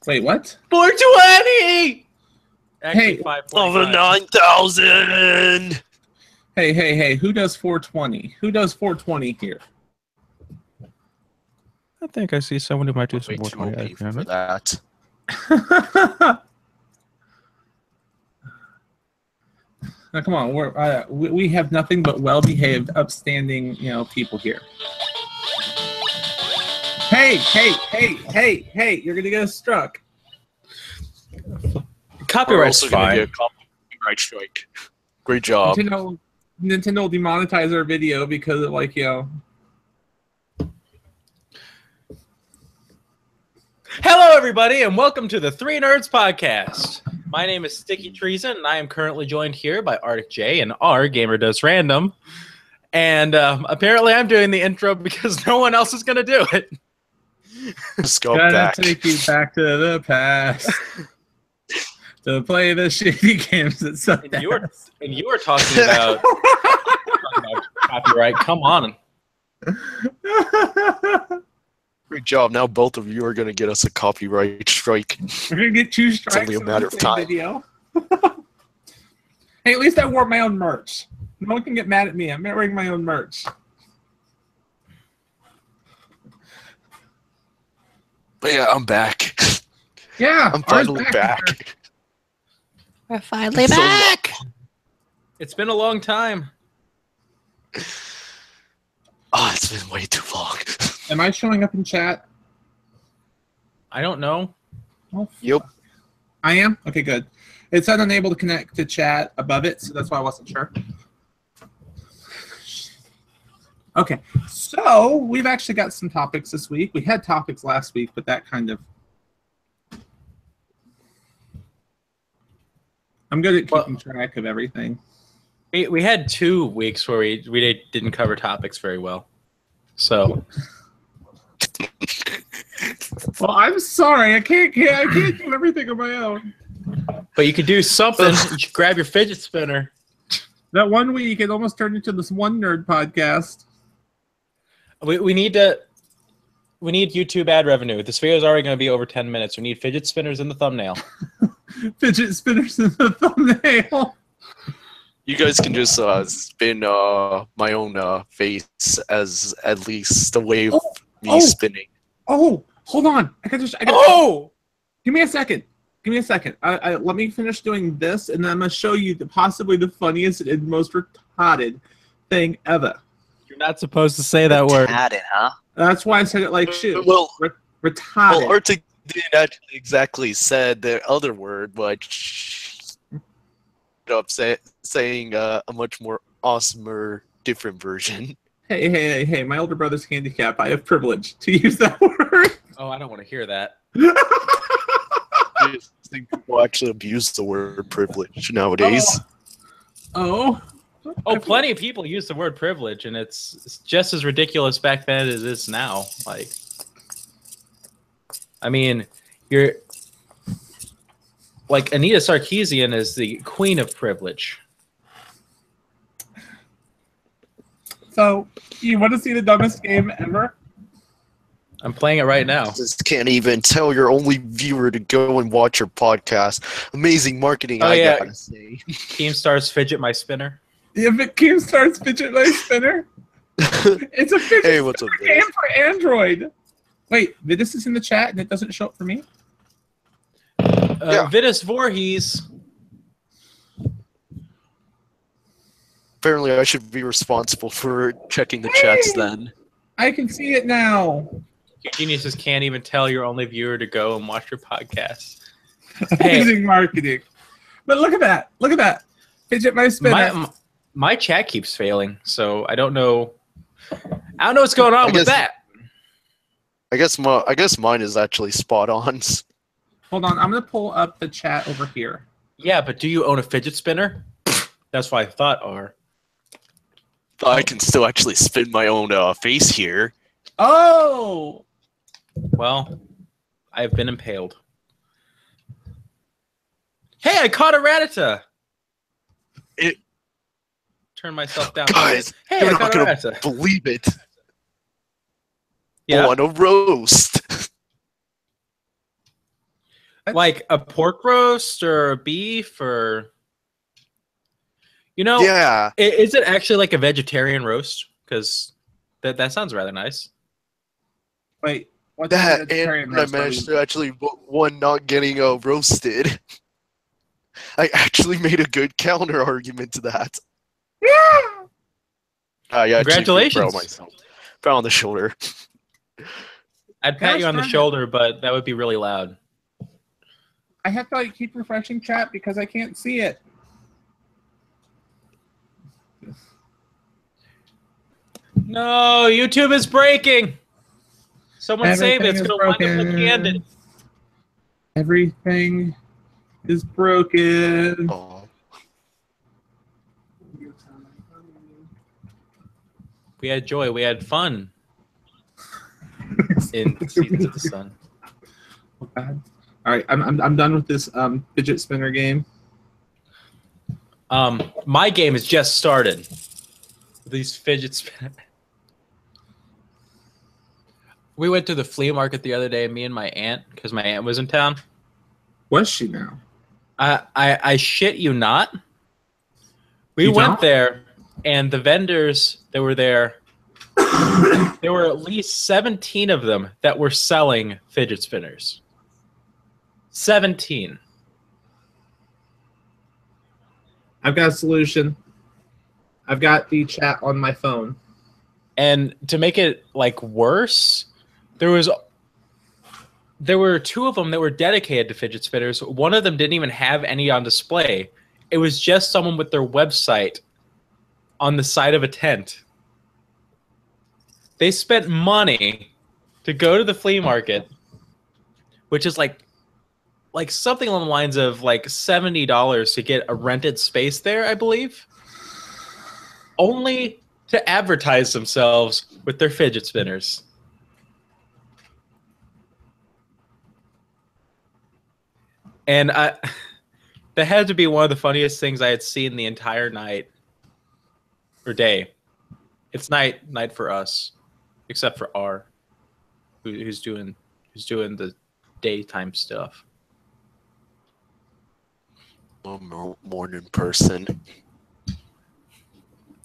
Wait, what? 420! Actually, Hey, 545. 9,000. Hey, who does 420? Who does 420 here? I think I see someone who might do some Way too 420. OP for that. Now, come on, we have nothing but well-behaved, upstanding, people here. Hey, you're gonna get struck. We're Copyright's also going to fine. get a copyright strike. Great job. Nintendo will demonetize our video because of, Hello, everybody, and welcome to the Three Nerds Podcast. My name is Sticky Treason, and I am currently joined here by ArticJay and R-Gamerdoesrandom. And apparently I'm doing the intro because no one else is going to do it. Let's go Gotta back. take you back to the past to play the shitty games that suck. And you were talking about, copyright. Come on. Great job. Now both of you are going to get us a copyright strike. We're gonna get 2 strikes. only a matter of time. Video. Hey, at least I wore my own merch. No one can get mad at me. I'm wearing my own merch. But yeah, I'm back. Yeah, I'm finally back. We're finally So back. It's been a long time. Oh, it's been way too long. Am I showing up in chat? I don't know. Oh, Yep. I am? Okay, good. It said unable to connect to chat above it, so that's why I wasn't sure. Okay, so we've actually got some topics this week. We had topics last week, but that kind of... I'm good at keeping track of everything. We had 2 weeks where we didn't cover topics very well. So... Well, I'm sorry. I can't do everything on my own. But you could do something. You should grab your fidget spinner. That one week, it almost turned into this one nerd podcast. We need YouTube ad revenue. This video is already going to be over 10 minutes. We need fidget spinners in the thumbnail. Fidget spinners in the thumbnail. You guys can just spin my own face as at least a way of me spinning. Oh, hold on. Oh! Give me a second. Let me finish doing this, and then I'm going to show you possibly the funniest and most retarded thing ever. You're not supposed to say that word. Retarded, huh? That's why I said it like shit. Well, retarded. Well, Arctic didn't actually exactly said the other word, but up saying a much more awesomer, different version. Hey, my older brother's handicapped. I have privilege to use that word. Oh, I don't want to hear that. I think people actually abuse the word privilege nowadays. Oh, Plenty of people use the word privilege, and it's just as ridiculous back then as it is now. Like, I mean, you're like Anita Sarkeesian is the queen of privilege. So, you want to see the dumbest game ever? I'm playing it right now. Just can't even tell your only viewer to go and watch your podcast. Amazing marketing, Oh, I yeah. gotta say. Keemstar's Fidget My Spinner. If it starts fidget my spinner, it's a fidget Hey, what's up, spinner Vitus? game for Android. Wait, Vitus is in the chat and it doesn't show up for me? Yeah. Vitus Voorhees. Apparently, I should be responsible for checking the chats then. I can see it now. You geniuses can't even tell your only viewer to go and watch your podcast. Amazing marketing. But look at that. Look at that. Fidget my spinner. My chat keeps failing, so I don't know. I don't know what's going on with that. I guess mine is actually spot on. Hold on. I'm going to pull up the chat over here. Yeah, but do you own a fidget spinner? That's what I thought, R. I can still actually spin my own face here. Oh! Well, I have been impaled. Hey, I caught a Rattata! Turn myself down. Guys, hey, you're I not caught a gonna Rattata. believe it. Yeah. On a roast. Like a pork roast or a beef or... You know, Yeah. is it actually like a vegetarian roast? Because that sounds rather nice. Wait, what type of That, and vegetarian I roast are managed we- to actually one not getting roasted. I actually made a good counter argument to that. I actually feel proud of Congratulations. myself. Proud on the shoulder. I'd pat you on the darn it. shoulder, but that would be really loud. I have to like keep refreshing chat because I can't see it. No, YouTube is breaking. Someone save it. It's Everything is going to wind up like broken. Candid. Everything is broken. Oh, We had joy. We had fun in Seasons of the Sun. Oh, God. All right, I'm done with this fidget spinner game. My game has just started. These fidget spinners. We went to the flea market the other day, me and my aunt, because my aunt was in town. Was she now? I shit you not. We You went don't? there, and the vendors that were there, there were at least 17 of them that were selling fidget spinners. 17. I've got a solution. I've got the chat on my phone. And to make it like worse, there were two of them that were dedicated to fidget spinners. One of them didn't even have any on display. It was just someone with their website on the side of a tent. They spent money to go to the flea market, which is like something along the lines of like $70 to get a rented space there, I believe, only to advertise themselves with their fidget spinners. And that had to be one of the funniest things I had seen the entire night or day. It's night for us, except for R, who's doing the daytime stuff. I'm a morning person.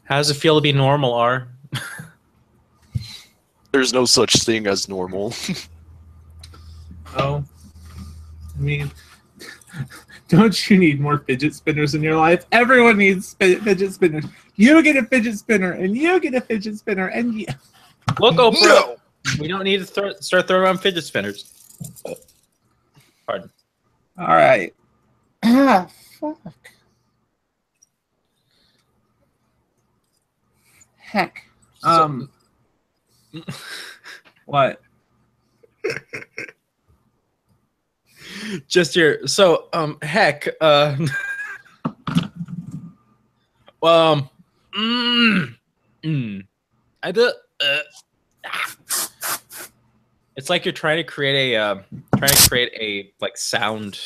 How does it feel to be normal, R? There's no such thing as normal. Oh, I mean, don't you need more fidget spinners in your life? Everyone needs fidget spinners. You get a fidget spinner, and you get a fidget spinner, and you... Look, Oprah, No! we don't need to start throwing around fidget spinners. Pardon. All right. Ah, fuck. Heck. What? Just your heck. I do. It's like you're trying to create a like sound,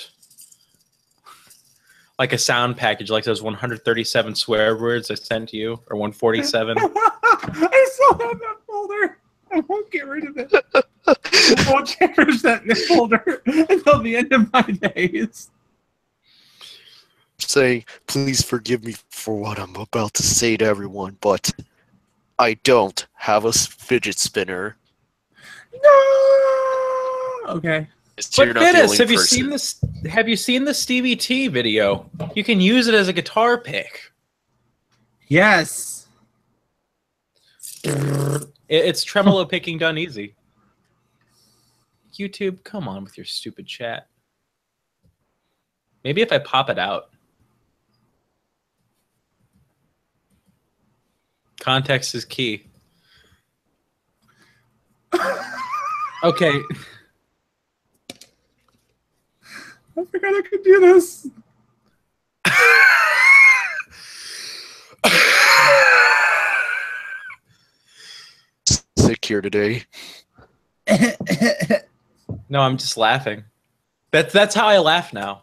like a sound package, like those 137 swear words I sent to you, or 147. I still have that folder. I won't get rid of it. I won't cherish that folder until the end of my days. Saying, please forgive me for what I'm about to say to everyone, but I don't have a fidget spinner. No. Okay. So you're But not the Dennis, only have you person. seen this? Have you seen the Stevie T video? You can use it as a guitar pick. Yes. It's tremolo picking done easy. YouTube, come on with your stupid chat. Maybe if I pop it out. Context is key. Okay. I forgot I could do this. Sick here today. No, I'm just laughing. That's how I laugh now.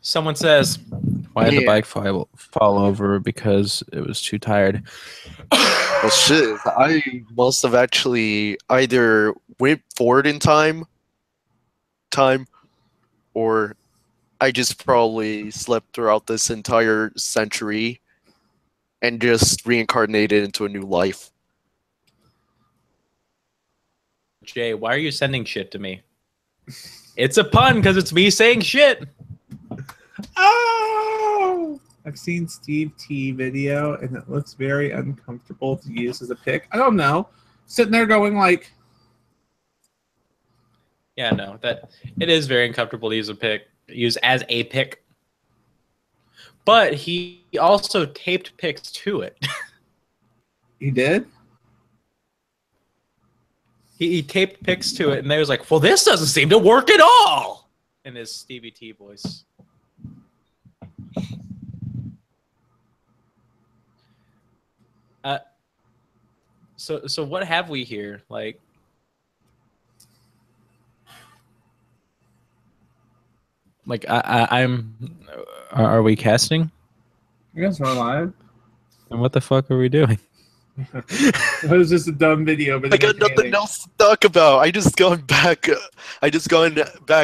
Someone says, Why did the Yeah. bike fall over? Because it was too tired. Well, shit. I must have actually either went forward in time, or I just probably slept throughout this entire century and just reincarnated into a new life. Jay, why are you sending shit to me? It's a pun because it's me saying shit. Oh! I've seen Steve T video, and it looks very uncomfortable to use as a pick. I don't know. Sitting there going like... Yeah, no, that it is very uncomfortable to use as a pick. But he also taped pics to it. He did? He taped pics to it, and they was like, well, this doesn't seem to work at all, in his Stevie T voice. So what have we here? Like, I'm. Are we casting? I guess we're live. And what the fuck are we doing? It was just a dumb video, but I got nothing else to talk about. I just gone back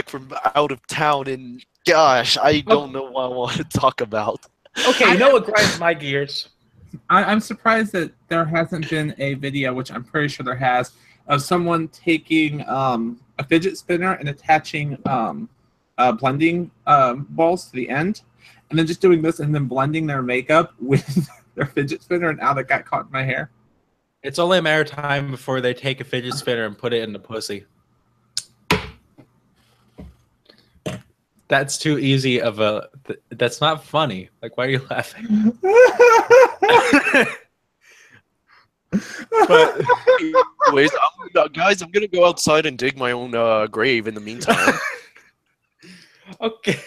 from out of town, and gosh, I don't know what I want to talk about. Okay, you know what grinds my gears? I'm surprised that there hasn't been a video, which I'm pretty sure there has, of someone taking a fidget spinner and attaching blending balls to the end, and then just doing this and then blending their makeup with their fidget spinner, and now that got caught in my hair. It's only a matter of time before they take a fidget spinner and put it in the pussy. That's too easy of a... That's not funny. Like, why are you laughing? But anyways, guys, I'm gonna go outside and dig my own grave in the meantime. Okay.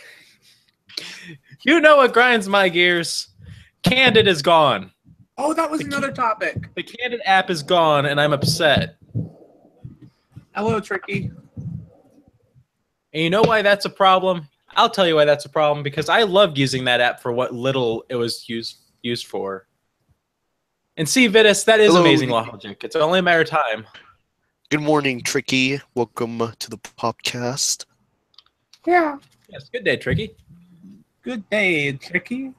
You know what grinds my gears? Candid is gone. Oh, that was another topic. The Candid app is gone, and I'm upset. Hello, Tricky. And you know why that's a problem? I'll tell you why that's a problem, because I loved using that app for what little it was used for. And see, Vitus, that is amazing logic. It's only a matter of time. Good morning, Tricky. Welcome to the podcast. Yeah. Yes, good day, Tricky. Good day, Tricky.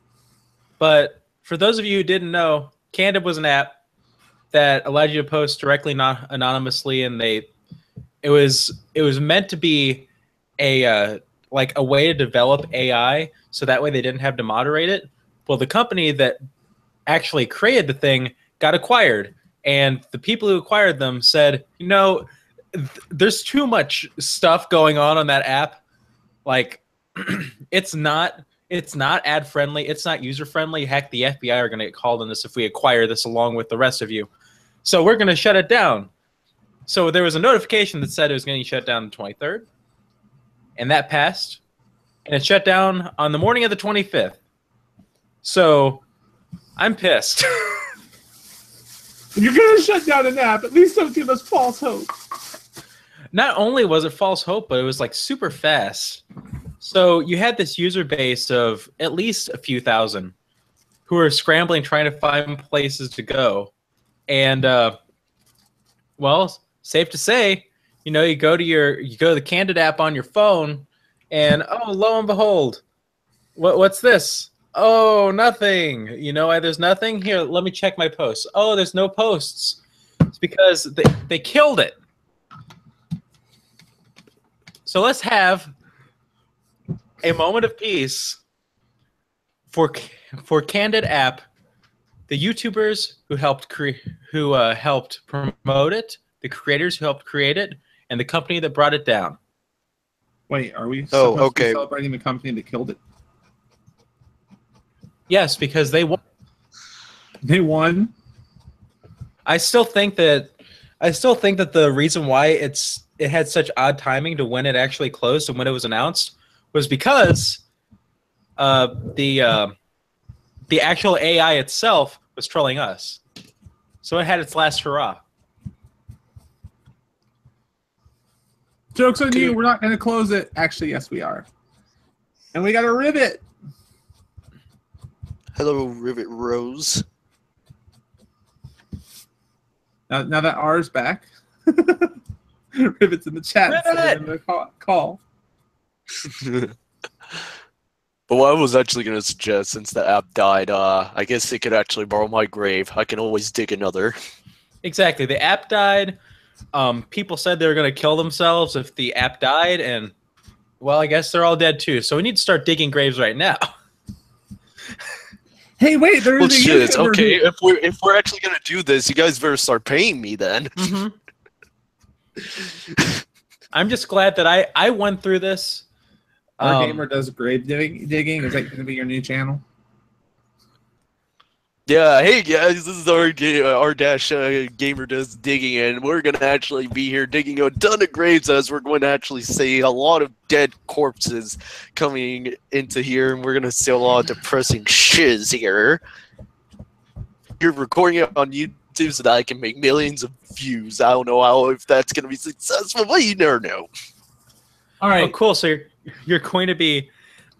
But for those of you who didn't know, Candid was an app that allowed you to post directly, not anonymously, and it was meant to be a way to develop AI, so that way they didn't have to moderate it. Well, the company that actually created the thing got acquired, and the people who acquired them said, you know, there's too much stuff going on that app. Like, it's not ad friendly, it's not user friendly. Heck, the FBI are going to get called on this if we acquire this along with the rest of you. So we're going to shut it down. So there was a notification that said it was going to be shut down on the 23rd. And that passed. And it shut down on the morning of the 25th. So I'm pissed. You're going to shut down an app. At least don't give us false hope. Not only was it false hope, but it was like super fast. So you had this user base of at least a few thousand who are scrambling, trying to find places to go. And, well, safe to say, you know, you go to the Candid app on your phone, and oh, lo and behold, what's this? Oh, nothing. You know why there's nothing? Here, let me check my posts. Oh, there's no posts. It's because they killed it. So let's have a moment of peace for Candid app, the YouTubers who helped promote it, the creators who helped create it, and the company that brought it down. Wait, are we supposed to be celebrating the company that killed it? Yes, because they won. They won. I still think that the reason why it had such odd timing to when it actually closed and when it was announced was because the actual AI itself was trolling us. So it had its last hurrah. Joke's on you. We're not going to close it. Actually, yes, we are. And we got a rivet. Hello, Rivet Rose. Now that R's back. Rivet's in the chat. So in the call. But what I was actually going to suggest, since the app died, I guess they could actually borrow my grave. I can always dig another. Exactly. The app died. People said they were going to kill themselves if the app died, and well, I guess they're all dead too. So we need to start digging graves right now. Hey, wait, there's Well, a shit. YouTuber Okay, who- if we're actually going to do this, you guys better start paying me then. I'm just glad that I went through this. R-Gamer does grave digging. Is that going to be your new channel? Yeah, hey guys, this is R-Gamer Does Digging, and we're gonna actually be here digging a ton of graves as we're going to actually see a lot of dead corpses coming into here, and we're gonna see a lot of depressing shiz here. You're recording it on YouTube so that I can make millions of views. I don't know if that's gonna be successful, but you never know. All right. Oh, cool. So you're going to be,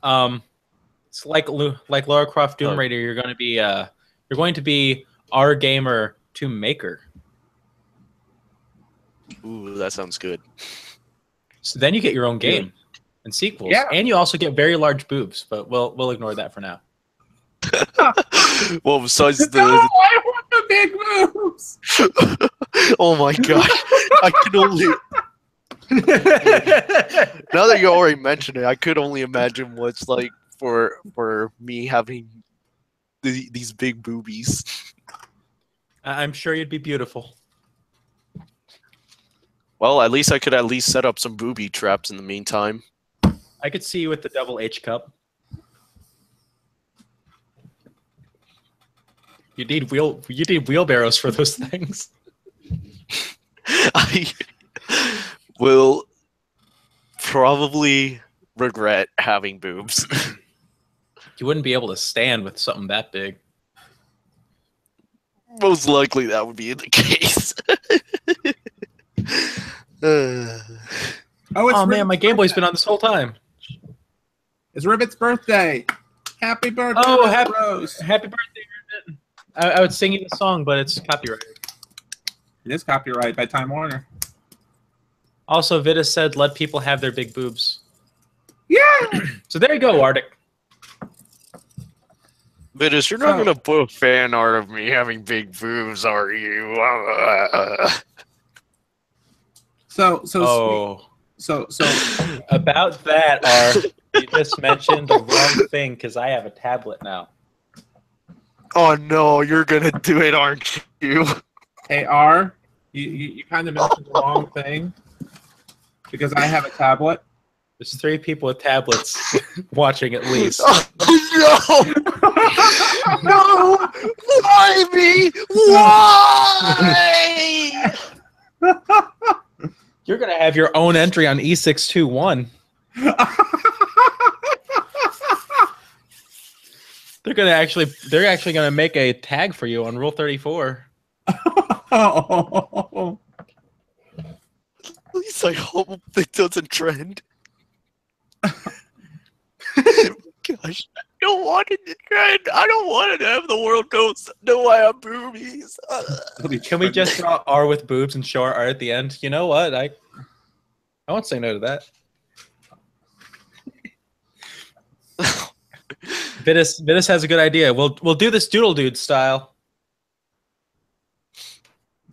it's like Lara Croft Tomb Raider. You're going to be R-Gamer to Maker. Ooh, that sounds good. So then you get your own game and sequels, Yeah. and you also get very large boobs. But we'll ignore that for now. Well, besides the... No, I want the big moves. Oh my god, I can only... Now that you already mentioned it, I could only imagine what's like for me having these big boobies. I'm sure you'd be beautiful. Well, at least I could set up some booby traps in the meantime. I could see you with the double H cup. You need wheelbarrows for those things. I will probably regret having boobs. You wouldn't be able to stand with something that big. Most likely that would be the case. Oh man, my Game Boy's been on this whole time. It's Ribbit's birthday. Happy birthday, Oh, Rose. happy birthday, Ribbit. I would sing you the song, but it's copyrighted. It is copyrighted by Time Warner. Also, Vitus said, let people have their big boobs. Yeah. So there you go, Arctic. Vitus, you're not gonna put fan art of me having big boobs, are you? So About that, you just mentioned the wrong thing because I have a tablet now. Oh no, you're gonna do it, aren't you? Hey, R, you kind of mentioned the wrong thing because I have a tablet. There's 3 people with tablets watching at least. Oh, no! No! Why me? Why? You're gonna have your own entry on E621. They're actually gonna make a tag for you on Rule 34. Oh. At least I hope it doesn't trend. Gosh, I don't want it to trend. I don't want to have the world know I have boobies. Can we just draw R with boobs and show our R at the end? You know what? I won't say no to that. Vitus has a good idea. We'll do this Doodle Dude style.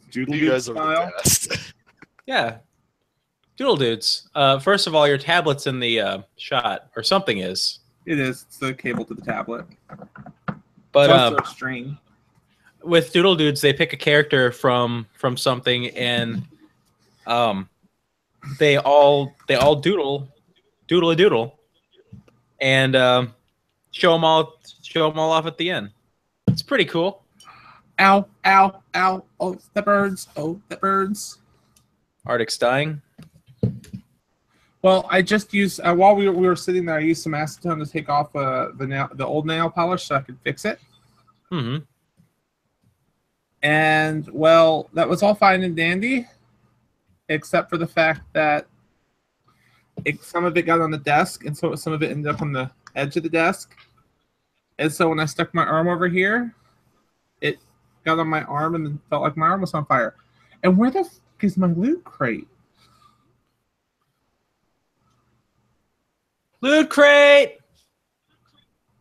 Doodle You Dude guys are style? the best. Yeah. Doodle Dudes. First of all, your tablet's in the shot, or something is. It is. It's the cable to the tablet. But It's also a string. with Doodle Dudes, they pick a character from something, and they all doodle a doodle, and show them all off at the end. It's pretty cool. Ow, ow, ow. Oh, the birds. Oh, the birds. Arctic's dying. Well, I just used, while we were sitting there, I used some acetone to take off the old nail polish so I could fix it. Mm-hmm. And, well, that was all fine and dandy, except for the fact that some of it got on the desk, and so some of it ended up on the edge of the desk. And so when I stuck my arm over here, it got on my arm and felt like my arm was on fire. And where the f is my loot crate? Loot crate.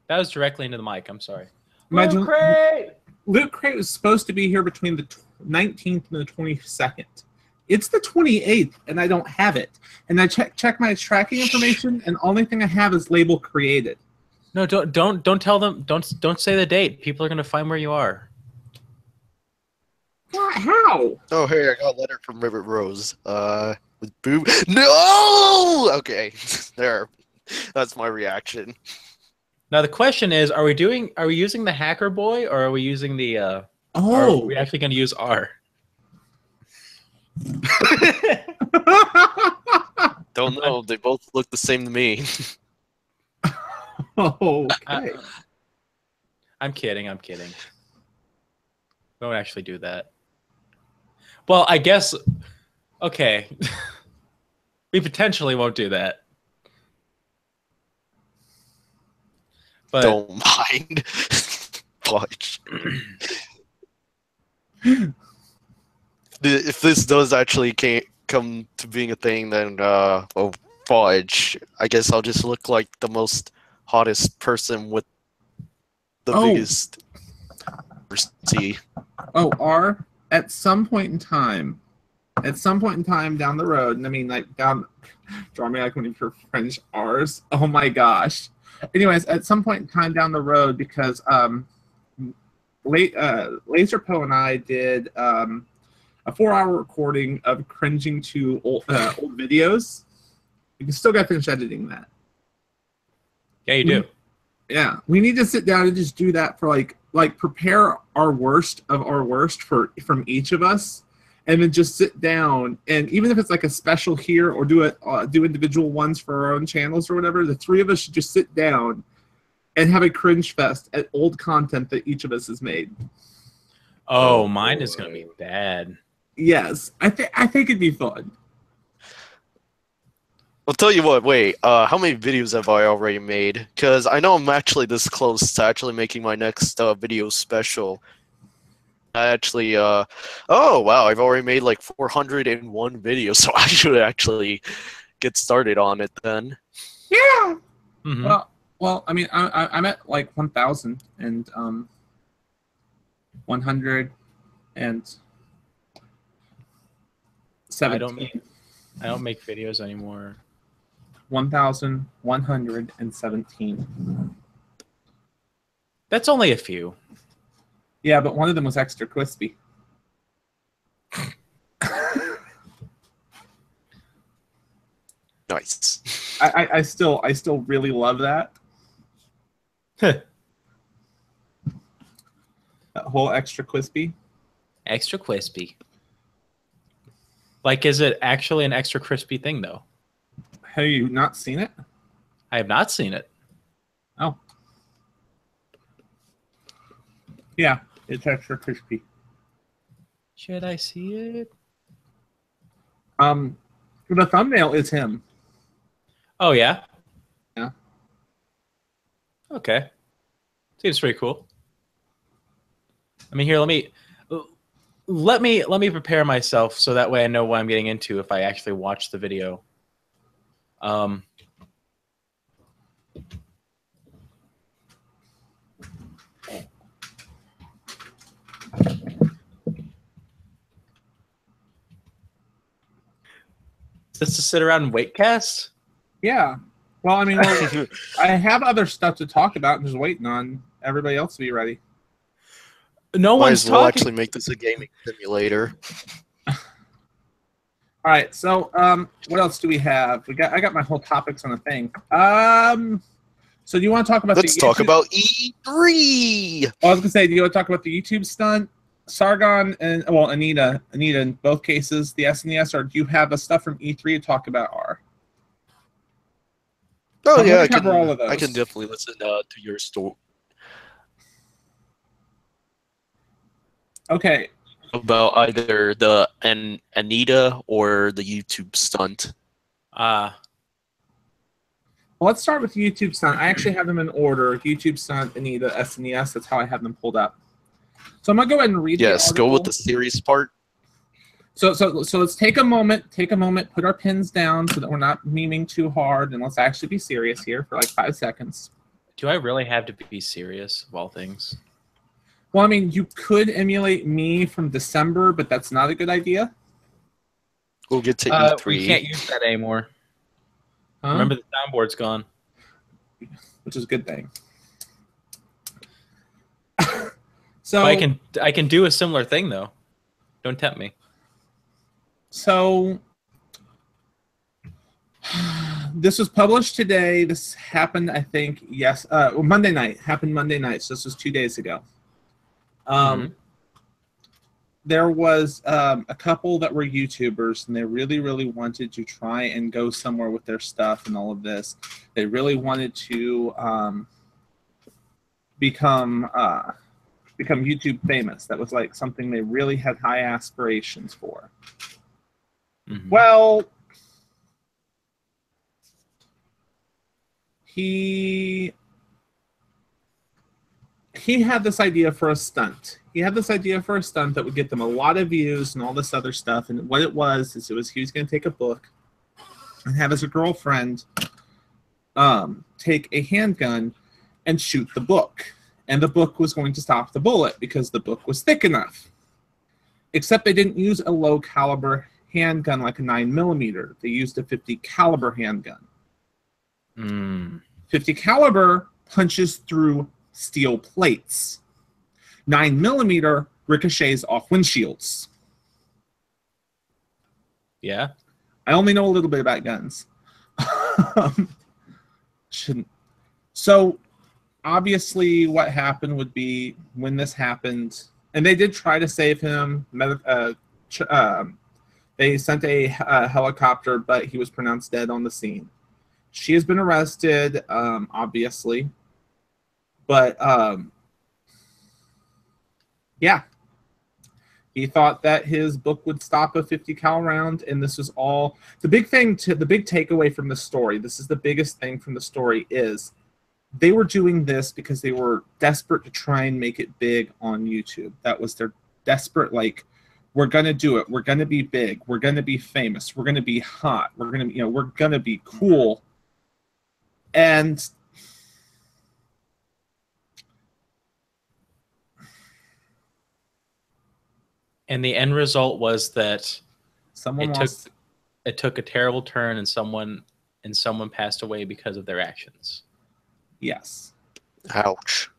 That was directly into the mic. I'm sorry. Imagine, Loot crate. Loot Crate was supposed to be here between the 19th and the 22nd. It's the 28th, and I don't have it. And I check my tracking information, and the only thing I have is label created. No, don't tell them. Don't say the date. People are gonna find where you are. How? Oh, hey, I got a letter from Rivet Rose. With boob. No. Okay, there. That's my reaction. Now the question is: Are we using the hacker boy, or are we using the? Are we actually gonna use R? Don't know. They both look the same to me. Okay. I'm kidding. Don't actually do that. Well, I guess. Okay. We potentially won't do that. But Don't mind. Fudge. If this does actually come to being a thing, then oh fudge. I guess I'll just look like the most hottest person with the biggest C. Oh, R. At some point in time down the road, and I mean like draw me like one of your French R's. Oh my gosh. Anyways, at some point in time down the road, because Lazrpo and I did a 4-hour recording of cringing to old videos. You can still got to finish editing that. Yeah, you do. Yeah, we need to sit down and just do that for like prepare our worst of our worst from each of us, and then just sit down, and even if it's like a special here or do individual ones for our own channels or whatever, the three of us should just sit down and have a cringe fest at old content that each of us has made. Oh, mine is gonna be bad. Yes, I think it'd be fun. I'll tell you what, wait, how many videos have I already made? Because I know I'm actually this close to actually making my next video special. I actually, oh wow, I've already made like 401 videos, so I should actually get started on it then. Yeah. Mm-hmm. Well, I mean, I'm at like 1,000 and 100 and 17. I don't make videos anymore. 1,117. That's only a few. Yeah, but one of them was extra crispy. Nice. I still really love that. That whole extra crispy. Extra crispy. Like, is it actually an extra crispy thing, though? Have you not seen it? I have not seen it. Oh. Yeah, it's extra crispy. Should I see it? The thumbnail is him. Oh, yeah? Yeah. Okay. Seems pretty cool. I mean, here, let me prepare myself so that way I know what I'm getting into if I actually watch the video. Just to sit around and wait cast? Yeah. Well, I mean, I have other stuff to talk about and just waiting on everybody else to be ready. No Might one's as well talking. actually make this a gaming simulator. All right. So, what else do we have? I got my whole topics on the thing. So do you want to talk about? Let's talk about E3. I was gonna say, do you want to talk about the YouTube stunt? Sargon and Anita in both cases, the SNES, or do you have the stuff from E3 to talk about? Oh yeah, all of those. I can definitely listen to your story. Okay. About either the Anita or the YouTube stunt. Well, let's start with YouTube stunt. I actually have them in order: YouTube stunt, Anita, SNES. That's how I have them pulled up. So I'm gonna go ahead and read. Yes, go with the serious part. So let's take a moment, put our pins down so that we're not memeing too hard, and let's actually be serious here for like 5 seconds. Do I really have to be serious of all things? Well, I mean, you could emulate me from December, but that's not a good idea. We'll get to E3. We can't use that anymore. Huh? Remember, the soundboard's gone. Which is a good thing. So But I can do a similar thing though. Don't tempt me. So this was published today. This happened, I think, Monday night. Happened Monday night, so this was 2 days ago. There was a couple that were YouTubers, and they really, really wanted to try and go somewhere with their stuff and all of this. They really wanted to become YouTube famous. That was like something they really had high aspirations for. Mm-hmm. Well, he had this idea for a stunt. He had this idea for a stunt that would get them a lot of views and all this other stuff. And what it was is he was going to take a book and have his girlfriend take a handgun and shoot the book. And the book was going to stop the bullet because the book was thick enough. Except they didn't use a low caliber handgun like a 9mm. They used a 50 caliber handgun. 50 caliber punches through steel plates. 9mm ricochets off windshields. Yeah. I only know a little bit about guns. Shouldn't. So obviously what happened would be when this happened, and they did try to save him. They sent a helicopter, but he was pronounced dead on the scene. She has been arrested, obviously. But, yeah. He thought that his book would stop a 50 cal round, and this was all... The big takeaway from the story, this is the biggest thing from the story, is they were doing this because they were desperate to try and make it big on YouTube. That was their desperate, like, we're going to do it. We're going to be big. We're going to be famous. We're going to be hot. We're going to, we're going to be cool. And the end result was that it took a terrible turn, and someone passed away because of their actions. Yes. Ouch.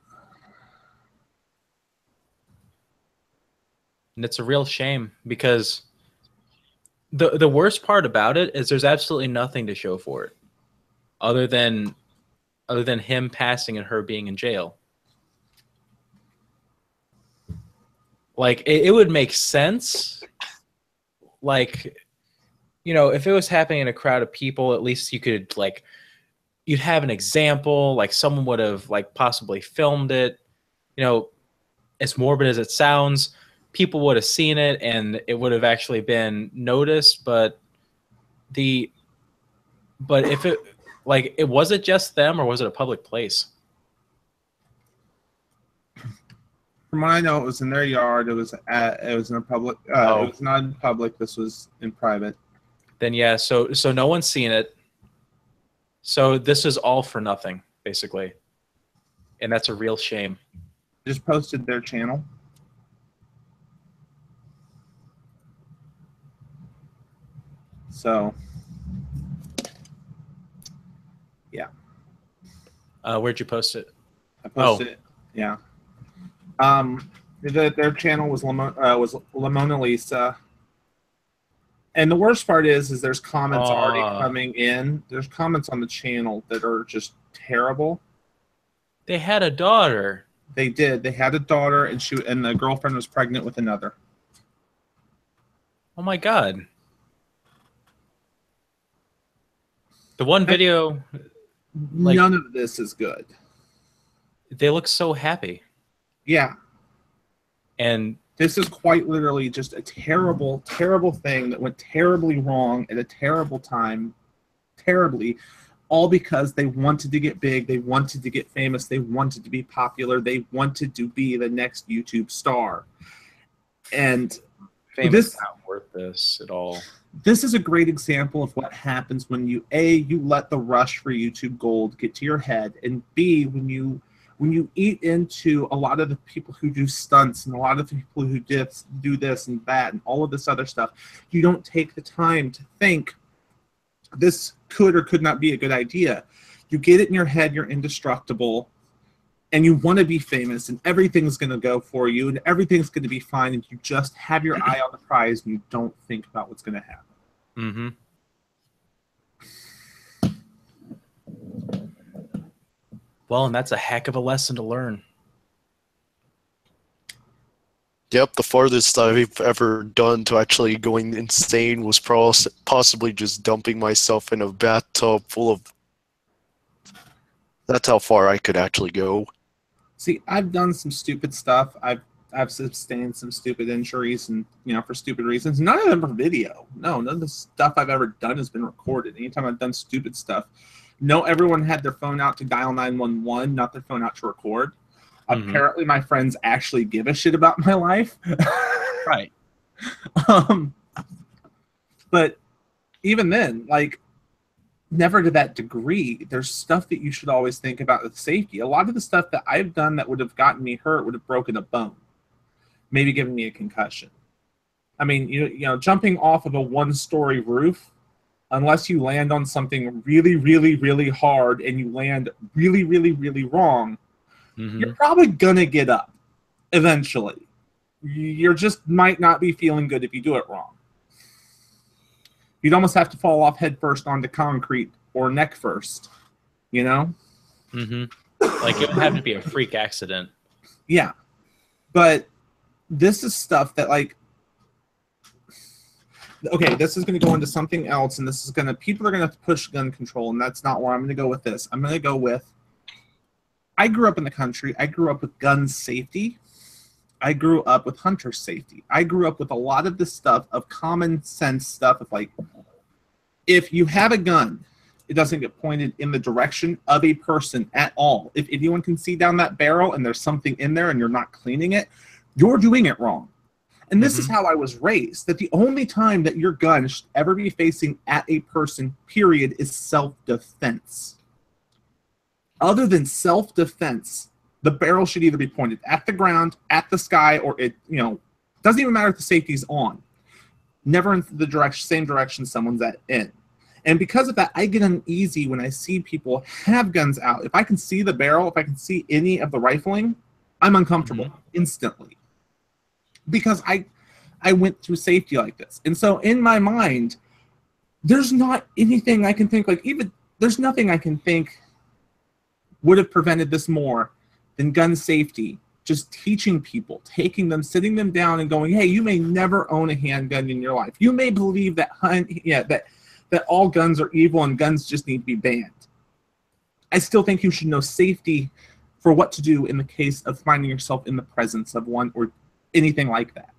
And it's a real shame because the worst part about it is there's absolutely nothing to show for it other than him passing and her being in jail. Like, it would make sense. Like, if it was happening in a crowd of people, at least you could, like, you'd have an example. Like, someone would have, like, possibly filmed it. As morbid as it sounds, people would have seen it and it would have actually been noticed. But if it, like, was it just them or was it a public place? From what I know, it was in their yard. It was in a public. It was not in public. This was in private. Then yeah, so no one's seen it. So this is all for nothing, basically, and that's a real shame. Just posted their channel. So, yeah. Where'd you post it? I posted it. Yeah. Their channel was Lamona Lisa, and the worst part is there's comments already coming in. There's comments on the channel that are just terrible. They had a daughter. They did. They had a daughter, and the girlfriend was pregnant with another. Oh my God. The one video, like, none of this is good. They look so happy. Yeah. And this is quite literally just a terrible, terrible thing that went terribly wrong at a terrible time. Terribly. All because they wanted to get big. They wanted to get famous. They wanted to be popular. They wanted to be the next YouTube star. And Fame is not worth this at all. This is a great example of what happens when you let the rush for YouTube Gold get to your head, and B, when you eat into a lot of the people who do stunts and a lot of the people who do this and that and all of this other stuff, you don't take the time to think this could or could not be a good idea. You get it in your head, you're indestructible, and you want to be famous, and everything's going to go for you, and everything's going to be fine, and you just have your eye on the prize, and you don't think about what's going to happen. Mm-hmm. Well, and that's a heck of a lesson to learn. Yep, the farthest I've ever done to actually going insane was possibly just dumping myself in a bathtub full of... That's how far I could actually go. See, I've done some stupid stuff. I've sustained some stupid injuries, and for stupid reasons. None of them are video. No, none of the stuff I've ever done has been recorded. Anytime I've done stupid stuff, everyone had their phone out to dial 911, not their phone out to record. Mm-hmm. Apparently, my friends actually give a shit about my life. Right. But even then, never to that degree. There's stuff that you should always think about with safety. A lot of the stuff that I've done that would have gotten me hurt would have broken a bone, maybe given me a concussion. I mean, jumping off of a one-story roof, unless you land on something really, really, really hard and you land really, really, really wrong, mm-hmm. You're probably gonna get up eventually. You just might not be feeling good if you do it wrong. You'd almost have to fall off head first onto concrete or neck first, Mm-hmm. Like, it would have to be a freak accident. Yeah. But this is stuff that, okay, this is going to go into something else, and this is people are going to push gun control, and that's not where I'm going to go with this. I'm going to go with, I grew up in the country. I grew up with gun safety. I grew up with hunter safety. I grew up with a lot of this stuff of common sense stuff of if you have a gun, it doesn't get pointed in the direction of a person at all. If anyone can see down that barrel and there's something in there and you're not cleaning it, you're doing it wrong. And this is how I was raised, that the only time that your gun should ever be facing at a person, period, is self-defense. Other than self-defense, the barrel should either be pointed at the ground, at the sky, or it, doesn't even matter if the safety's on. Never in the same direction someone's in. And because of that, I get uneasy when I see people have guns out. If I can see the barrel, if I can see any of the rifling, I'm uncomfortable instantly. Because I went through safety like this. And so in my mind, there's not anything I can think, there's nothing I can think would have prevented this more than gun safety. Just teaching people, taking them, sitting them down and going, hey, you may never own a handgun in your life. You may believe that all guns are evil and guns just need to be banned. I still think you should know safety for what to do in the case of finding yourself in the presence of one or anything like that.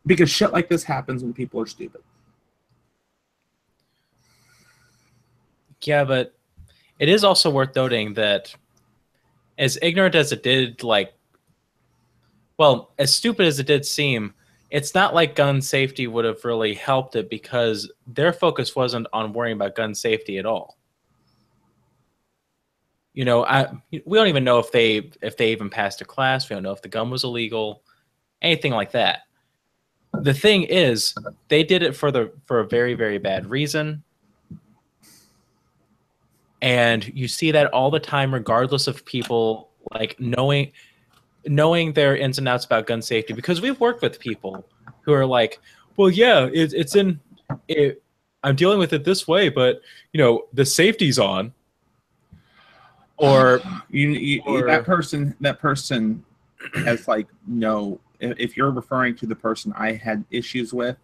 Because shit like this happens when people are stupid. Yeah, but it is also worth noting that as ignorant as it did, as stupid as it did seem, it's not like gun safety would have really helped it, because their focus wasn't on worrying about gun safety at all. We don't even know if they even passed a class. We don't know if the gun was illegal, anything like that. The thing is, they did it for a very, very bad reason. And you see that all the time, regardless of people knowing their ins and outs about gun safety, because we've worked with people who are well, yeah, I'm dealing with it this way, but the safety's on. Or that person has no. If you're referring to the person I had issues with,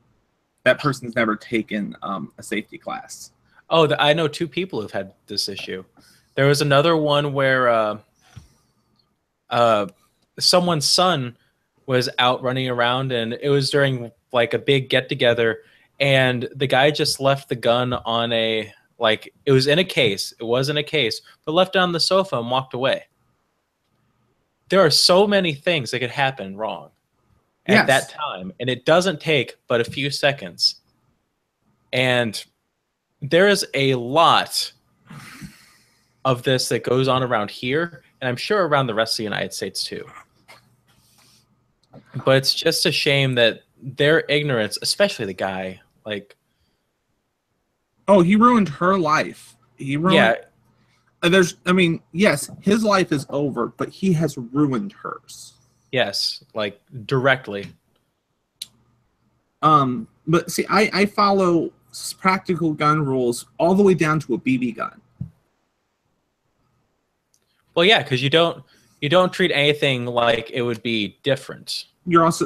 that person's never taken a safety class. Oh, I know two people who've had this issue. There was another one where someone's son was out running around, and it was during a big get-together, and the guy just left the gun on it was in a case. It wasn't a case, but left it on the sofa and walked away. There are so many things that could happen wrong. at that time, and it doesn't take but a few seconds. And there is a lot of this that goes on around here, and I'm sure around the rest of the United States too. But it's just a shame that their ignorance, especially the guy, like, oh, he ruined her life. He ruined. Yeah. I mean, yes, his life is over, but he has ruined hers. Yes, like directly. But see, I follow practical gun rules all the way down to a BB gun. Well, yeah, because you don't treat anything like it would be different. You're also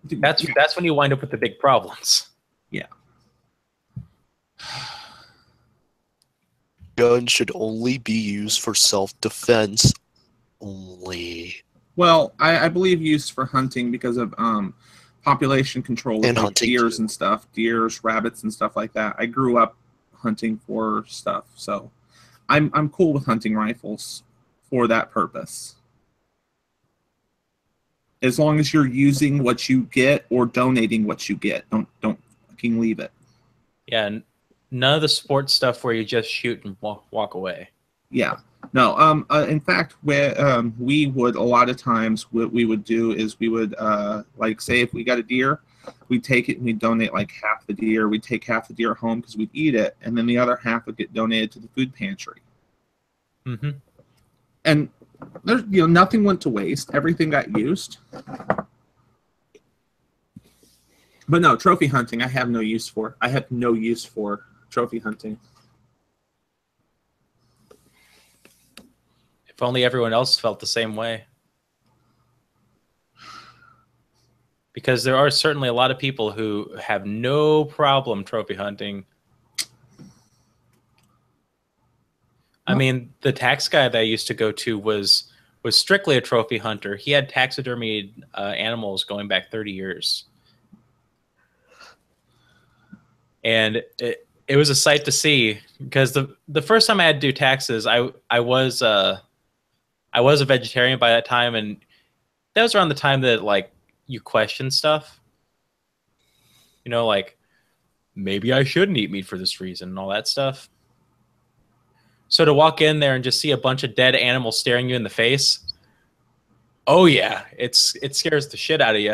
that's when you wind up with the big problems. Yeah. Guns should only be used for self-defense only. Well, I believe used for hunting because of population control with like deers and stuff, deers, rabbits, and stuff like that. I grew up hunting for stuff, so I'm cool with hunting rifles for that purpose. As long as you're using what you get or donating what you get, don't fucking leave it. Yeah, none of the sports stuff where you just shoot and walk away. Yeah. No, in fact, where we would, a lot of times, what we would do is we would, like, say if we got a deer, we'd take it and we'd donate, like, half the deer. We'd take half the deer home because we'd eat it, and then the other half would get donated to the food pantry. Mm-hmm. And, there's, nothing went to waste. Everything got used. But no, trophy hunting, I have no use for. I have no use for trophy hunting. If only everyone else felt the same way. Because there are certainly a lot of people who have no problem trophy hunting. I mean, the tax guy that I used to go to was strictly a trophy hunter. He had taxidermied animals going back 30 years. And it was a sight to see, because the first time I had to do taxes, I was a vegetarian by that time, and that was around the time that, like, you question stuff. Like, maybe I shouldn't eat meat for this reason and all that stuff. So to walk in there and just see a bunch of dead animals staring you in the face, oh yeah, it scares the shit out of you.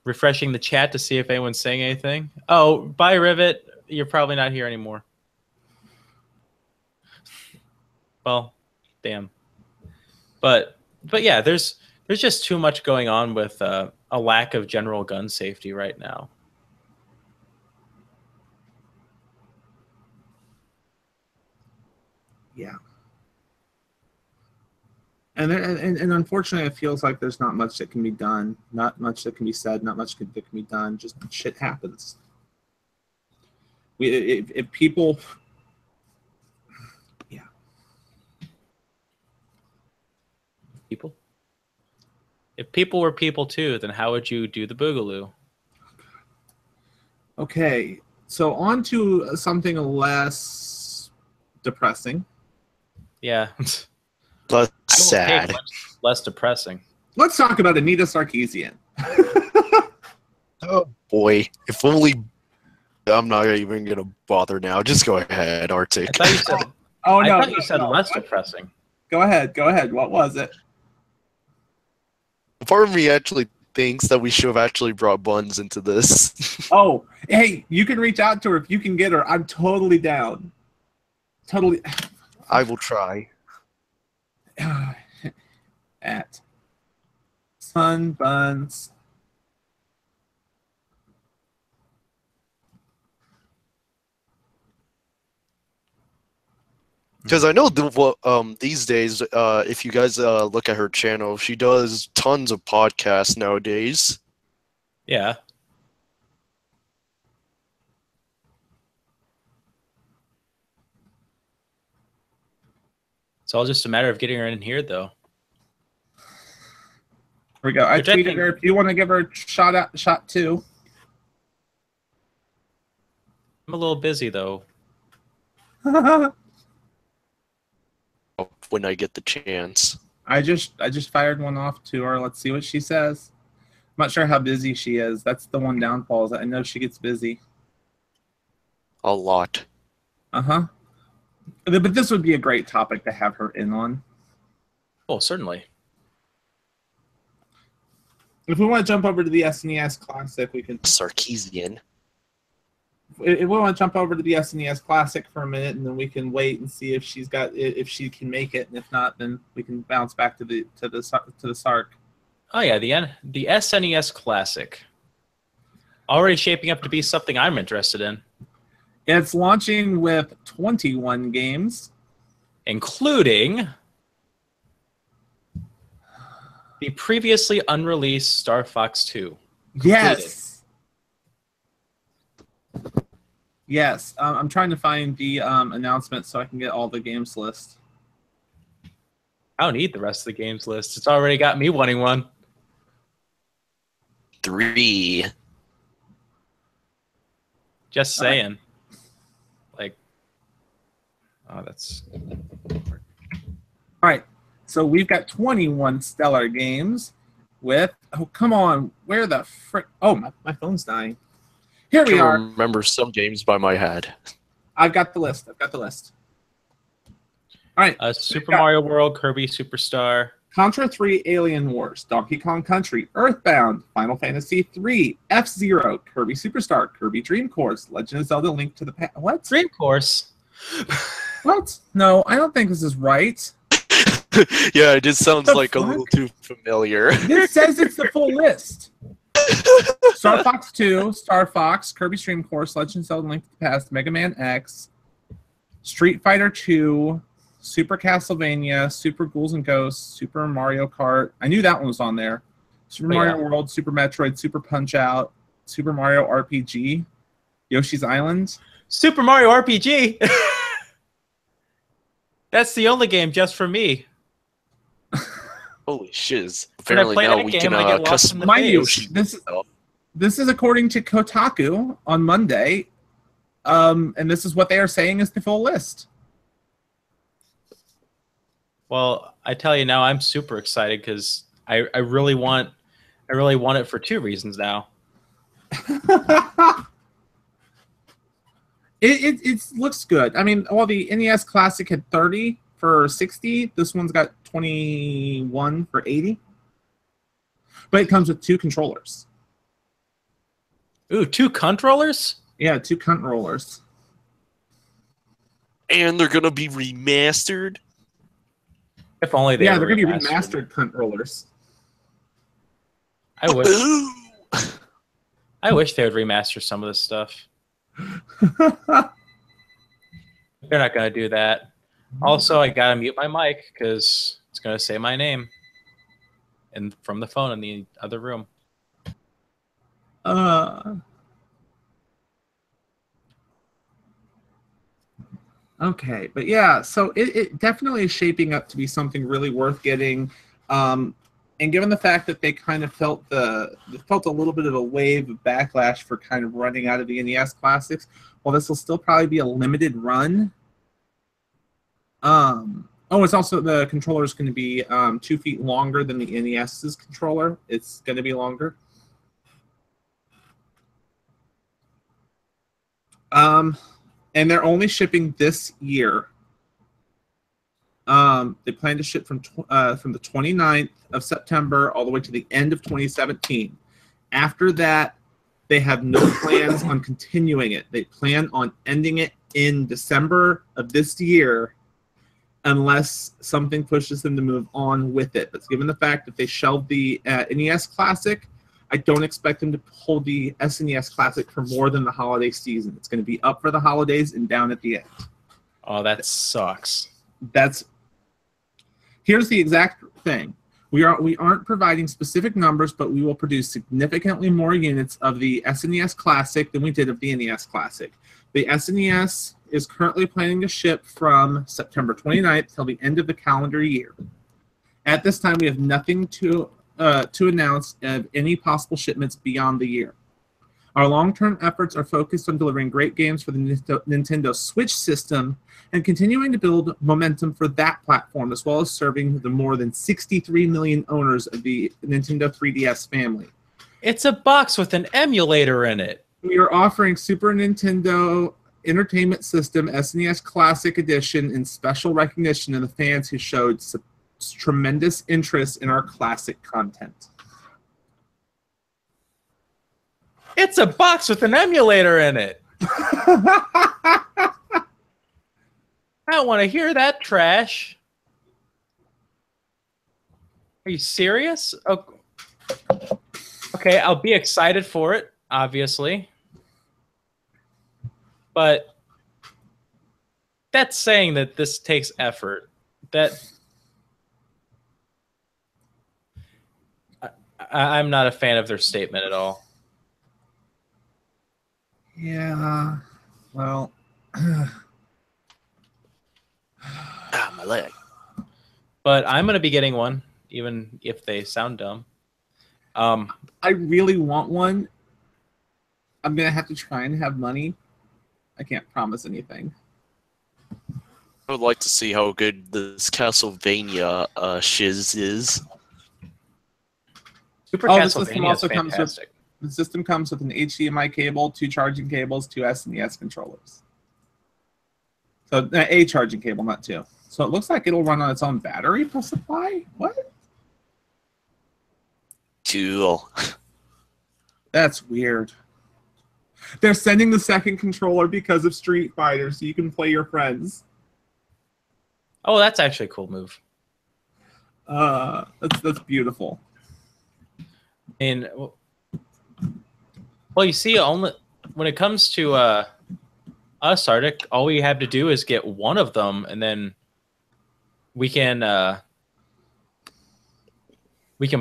Refreshing the chat to see if anyone's saying anything. Oh, bye, Rivet. You're probably not here anymore. Well, damn. But yeah, there's just too much going on with a lack of general gun safety right now. Yeah. And unfortunately, it feels like there's not much that can be done, not much that can be said, not much that can be done. Just shit happens. If people, yeah, people. If people were people too, then how would you do the boogaloo? Okay, so on to something less depressing. Yeah. Less sad. Less depressing. Let's talk about Anita Sarkeesian. Oh boy, if only. I'm not even gonna bother now. Just go ahead, Arctic. I thought you said. Oh no! I thought you said less depressing. Go ahead. Go ahead. What was it? Part of me actually thinks that we should have actually brought Buns into this. Oh, hey, you can reach out to her if you can get her. I'm totally down. Totally. I will try. At Sun Buns. Because I know these days, if you guys look at her channel, she does tons of podcasts nowadays. Yeah. It's all just a matter of getting her in here, though. Here we go. I tweeted her. If you want to give her a shot too. I'm a little busy, though. When I get the chance. I just fired one off to her. Let's see what she says. I'm not sure how busy she is. That's the one downfall, is that I know she gets busy. A lot. Uh-huh. But this would be a great topic to have her in on. Oh, certainly. If we want to jump over to the SNES Classic, we can. Sarkeesian. If we want to jump over to the SNES Classic for a minute, and then we can wait and see if if she can make it, and if not, then we can bounce back to the SARC. Oh yeah, the SNES Classic. Already shaping up to be something I'm interested in. It's launching with 21 games, including the previously unreleased Star Fox 2. Yes. Yes. I'm trying to find the announcement so I can get all the games list. I don't need the rest of the games list. It's already got me wanting one. 3. Just saying. Like, oh, that's... All right. So we've got 21 stellar games with... Oh, come on. Where the frick... Oh, my phone's dying. Here we are. Remember some games by my head. I've got the list. All right. Super Mario World, Kirby Superstar. Contra 3 Alien Wars, Donkey Kong Country, Earthbound, Final Fantasy 3, F-Zero, Kirby Superstar, Kirby Dream Course, Legend of Zelda Link to the Past. What? Dream Course? What? No, I don't think this is right. Yeah, it just sounds like a little too familiar. This says it's the full list. Star Fox 2, Star Fox, Kirby Dream Course, Legend of Zelda Link to the Past, Mega Man X, Street Fighter 2, Super Castlevania, Super Ghouls and Ghosts, Super Mario Kart. I knew that one was on there. Super Mario World, Super Metroid, Super Punch-Out, Super Mario RPG, Yoshi's Island. Super Mario RPG? That's the only game just for me. Holy shiz. Apparently play now that we game, can I get lost in the Mind you, phase. this is according to Kotaku on Monday, and this is what they are saying is the full list. Well, I tell you now, I'm super excited because I really want it for 2 reasons now. It looks good. I mean, well, the NES Classic had 30 for 60. This one's got 21 for 80. But it comes with 2 controllers. Ooh, 2 controllers? Yeah, 2 controllers. And they're going to be remastered? If only they Yeah, were they're going to be remastered. remastered controllers. I wish they would remaster some of this stuff. They're not going to do that. Also, I got to mute my mic because it's going to say my name and from the phone in the other room. Okay, but yeah, so it definitely is shaping up to be something really worth getting. And given the fact that they kind of felt a little bit of a wave of backlash for kind of running out of the NES Classics, well, this will still probably be a limited run. Oh, it's also the controller is going to be 2 feet longer than the NES's controller. It's going to be longer. And they're only shipping this year. They plan to ship from the 29th of September all the way to the end of 2017. After that, they have no plans on continuing it. They plan on ending it in December of this year unless something pushes them to move on with it. But given the fact that they shelved the NES Classic, I don't expect them to hold the SNES Classic for more than the holiday season. It's going to be up for the holidays and down at the end. Oh, that sucks. Here's the exact thing. We aren't providing specific numbers, but we will produce significantly more units of the SNES Classic than we did of the NES Classic. The SNES is currently planning to ship from September 29th till the end of the calendar year. At this time, we have nothing to announce of any possible shipments beyond the year. Our long-term efforts are focused on delivering great games for the Nintendo Switch system and continuing to build momentum for that platform, as well as serving the more than 63 million owners of the Nintendo 3DS family. It's a box with an emulator in it. We are offering Super Nintendo Entertainment System SNES Classic Edition in special recognition of the fans who showed tremendous interest in our classic content. It's a box with an emulator in it. I don't want to hear that trash. Are you serious? Okay, I'll be excited for it, obviously. But that's saying that this takes effort. I'm not a fan of their statement at all. Yeah, well... my leg. But I'm going to be getting one, even if they sound dumb. I really want one. I'm going to have to try and have money. I can't promise anything. I would like to see how good this Castlevania shiz is. Super This system Castlevania also is comes with fantastic. the system comes with an HDMI cable, 2 charging cables, 2 SNES controllers. So a charging cable, not 2. So it looks like it'll run on its own battery supply. What? Cool. That's weird. They're sending the second controller because of Street Fighter, so you can play your friends. Oh, that's actually a cool move. That's beautiful. And well, you see, only when it comes to us, Arctic, all we have to do is get one of them, and then we can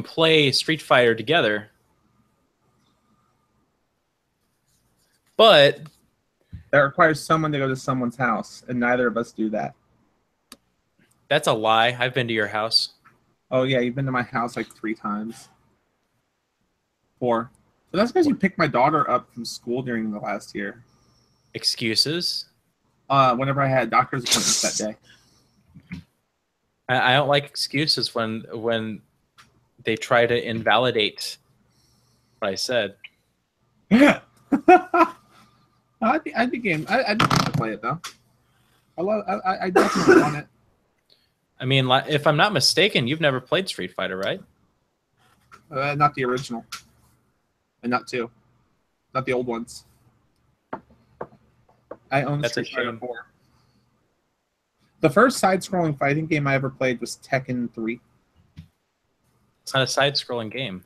play Street Fighter together. But that requires someone to go to someone's house, and neither of us do that. That's a lie. I've been to your house. Oh yeah, you've been to my house like 3 times. 4. But that's because you picked my daughter up from school during the last year. Excuses? Whenever I had doctor's appointments that day. I don't like excuses when they try to invalidate what I said. Yeah. I'd be game. I'd like to play it though. I definitely want it. I mean, if I'm not mistaken, you've never played Street Fighter, right? Not the original, and not 2, not the old ones. I own Street Fighter 4. The first side-scrolling fighting game I ever played was Tekken 3. It's not a side-scrolling game.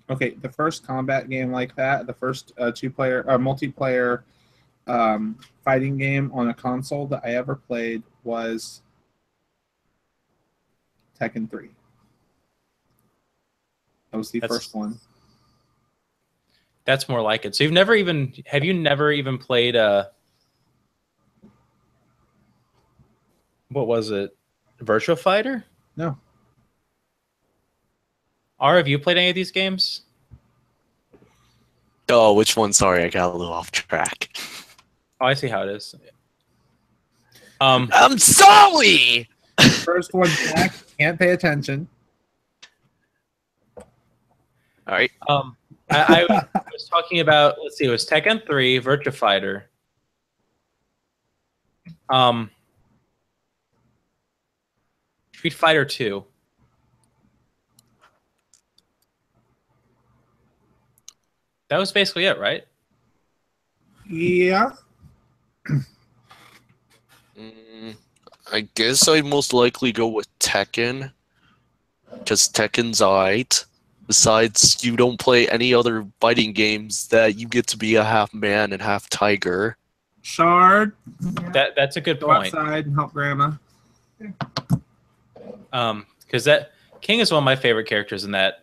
Okay, the first combat game like that, the first multiplayer fighting game on a console that I ever played was Tekken 3. That was the first one. That's more like it. So have you never even played what was it? Virtua Fighter? No. R, have you played any of these games? Oh, which one? Sorry, I got a little off track. Oh, I see how it is. I'm sorry! First one back, can't pay attention. All right. I was talking about, let's see, it was Tekken 3, Virtua Fighter. Street Fighter 2. That was basically it, right? Yeah. I guess I'd most likely go with Tekken. Because Tekken's alright. Besides, you don't play any other fighting games that you get to be a half man and half tiger. Shard. That's a good Go point. outside and help Grandma. Because that King is one of my favorite characters in that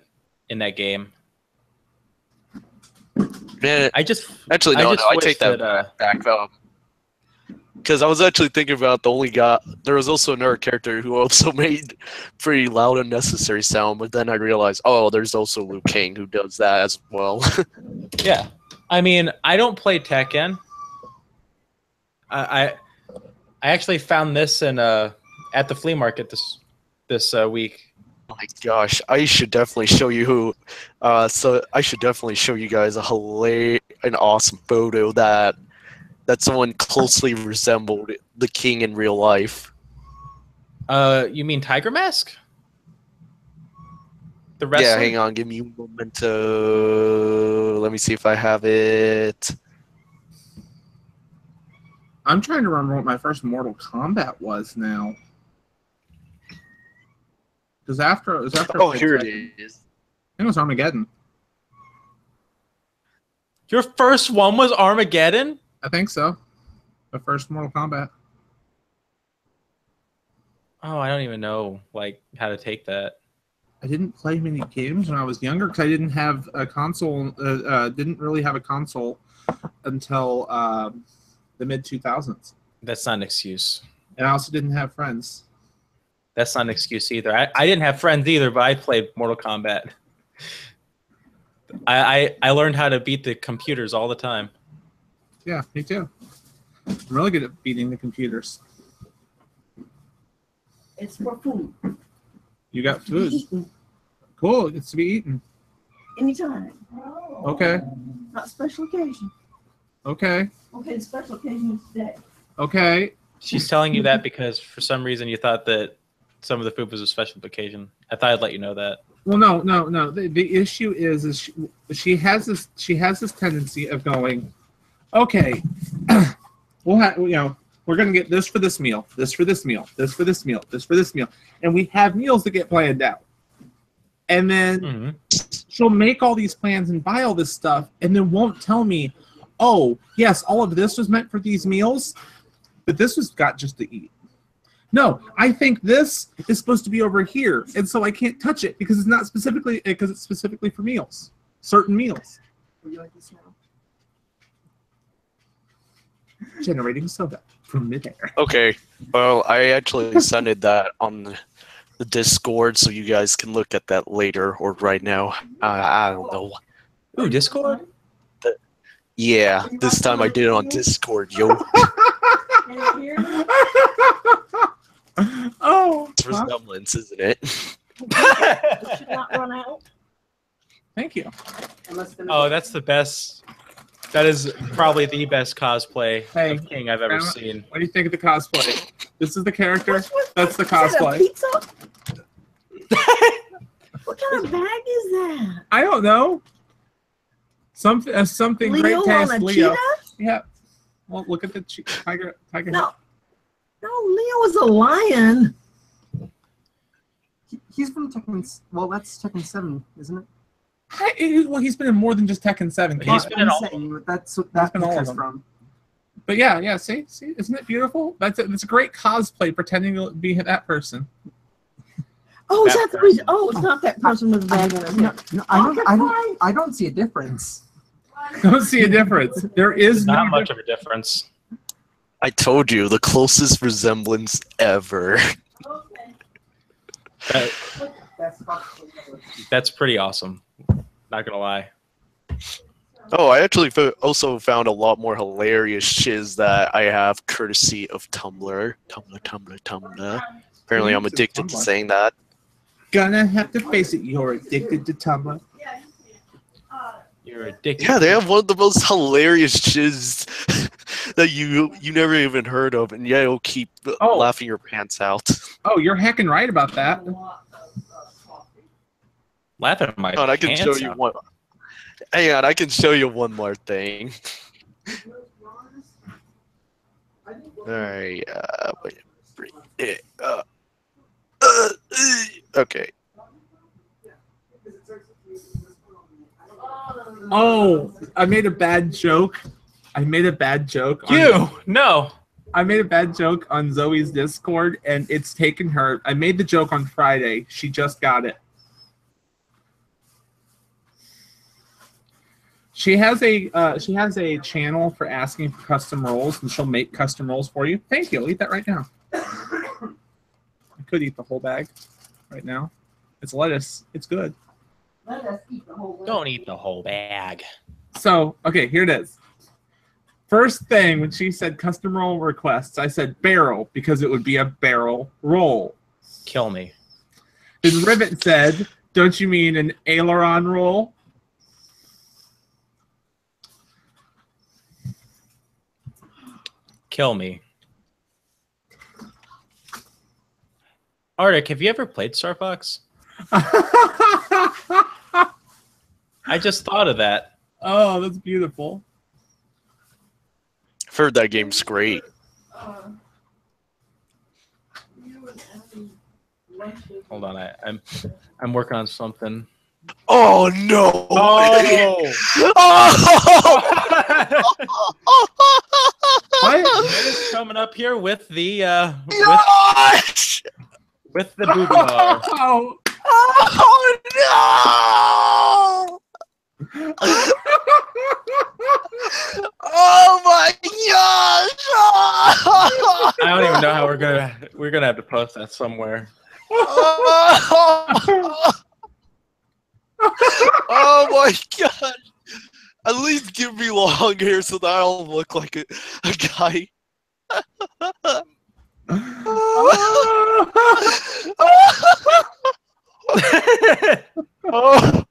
game. Man, I take that back. Because I was actually thinking about the only guy. There was also another character who also made pretty loud, unnecessary sound. But then I realized, oh, there's also Liu Kang who does that as well. Yeah, I mean, I don't play Tekken. I actually found this in at the flea market this week. Oh my gosh, I should definitely show you who. So I should definitely show you guys an awesome photo that someone closely resembled the king in real life. You mean Tiger Mask? The wrestler? Yeah, hang on, give me a moment. Let me see if I have it. I'm trying to remember what my first Mortal Kombat was now. Because after it was after. Oh, here it is. I think it was Armageddon. Your first one was Armageddon? I think so. The first Mortal Kombat. Oh, I don't even know like how to take that. I didn't play many games when I was younger because I didn't have a console. Didn't really have a console until the mid 2000s. That's not an excuse. And I also didn't have friends. That's not an excuse either. I didn't have friends either, but I played Mortal Kombat. I learned how to beat the computers all the time. Yeah, me too. I'm really good at beating the computers. It's for food. You got To be food. eaten Cool. It's to be eaten. anytime. Okay. Not special occasion. Okay. Okay, the special occasion is today. Okay. She's telling you that because for some reason you thought that some of the food was a special occasion. I thought I'd let you know that. Well, no. The issue is she has this tendency of going, okay, we'll have, we're gonna get this for this meal, this for this meal, this for this meal, this for this meal, and we have meals that get planned out, and then she'll make all these plans and buy all this stuff, and then won't tell me, oh yes, all of this was meant for these meals, but this was got just to eat. No, I think this is supposed to be over here, and so I can't touch it because it's specifically for meals, certain meals. Would you like this now? Generating soda from midair. Okay, well, I actually sent that on the Discord, so you guys can look at that later or right now. I don't know. Ooh, Discord? Yeah, this time I did it on Discord, yo. Oh, It's resemblance, isn't it? It should not run out. thank you. Oh, that's the best. That is probably the best cosplay of King I've ever Grandma, seen. What do you think of the cosplay? This is the character. That's the Is that a cosplay. pizza? What kind of bag is that? I don't know. Something Leo great on taste, a Leo. cheetah? Yeah. Well, look at the tiger. No. No, Leo is a lion. He's from Tekken. Well, that's Tekken 7, isn't it? Well, he's been in more than just Tekken 7. He's been in all- That's what that been all of picture's them. from. But yeah. See, isn't it beautiful? It's a great cosplay, pretending to be that person. Oh, is That that the reason? Oh, it's not that person with a bag on his No, head. no, I don't see a difference. Don't see a difference. There is Not no much of a difference. I told you, the closest resemblance ever. That, that's pretty awesome. Not gonna lie. Oh, I actually also found a lot more hilarious shiz that I have courtesy of Tumblr. Tumblr. Apparently I'm addicted to saying that. Gonna have to face it. You're addicted to Tumblr. You're addicted. Yeah, they have one of the most hilarious shiz that you never even heard of, and yeah, it'll keep laughing your pants out. Oh, you're heckin' right about that. Laughing at my Hang on, I can pants show you out. one. Hang on, I can show you one more thing. Alright, wait, bring it up. Okay. Oh, I made a bad joke. I made a bad joke. No. I made a bad joke on Zoe's Discord, and it's taken her. I made the joke on Friday. She just got it. She has a channel for asking for custom rolls, and she'll make custom rolls for you. Thank you. I'll eat that right now. I could eat the whole bag right now. It's lettuce. It's good. Let us eat the whole Don't eat the whole bag. So, okay, here it is. First thing, when she said custom roll requests, I said barrel because it would be a barrel roll. Kill me. Then Rivet said, don't you mean an aileron roll? Kill me. Arctic, have you ever played Star Fox? I just thought of that. Oh, that's beautiful. I've heard that game's great. Hold on, I'm working on something. Oh no! Oh! What? It's coming up here with the Gosh! with the booby bar. Oh, Oh no! Oh my gosh! I don't even know how we're gonna have to post that somewhere. Oh my god! At least give me long hair so that I don't look like a guy. Oh.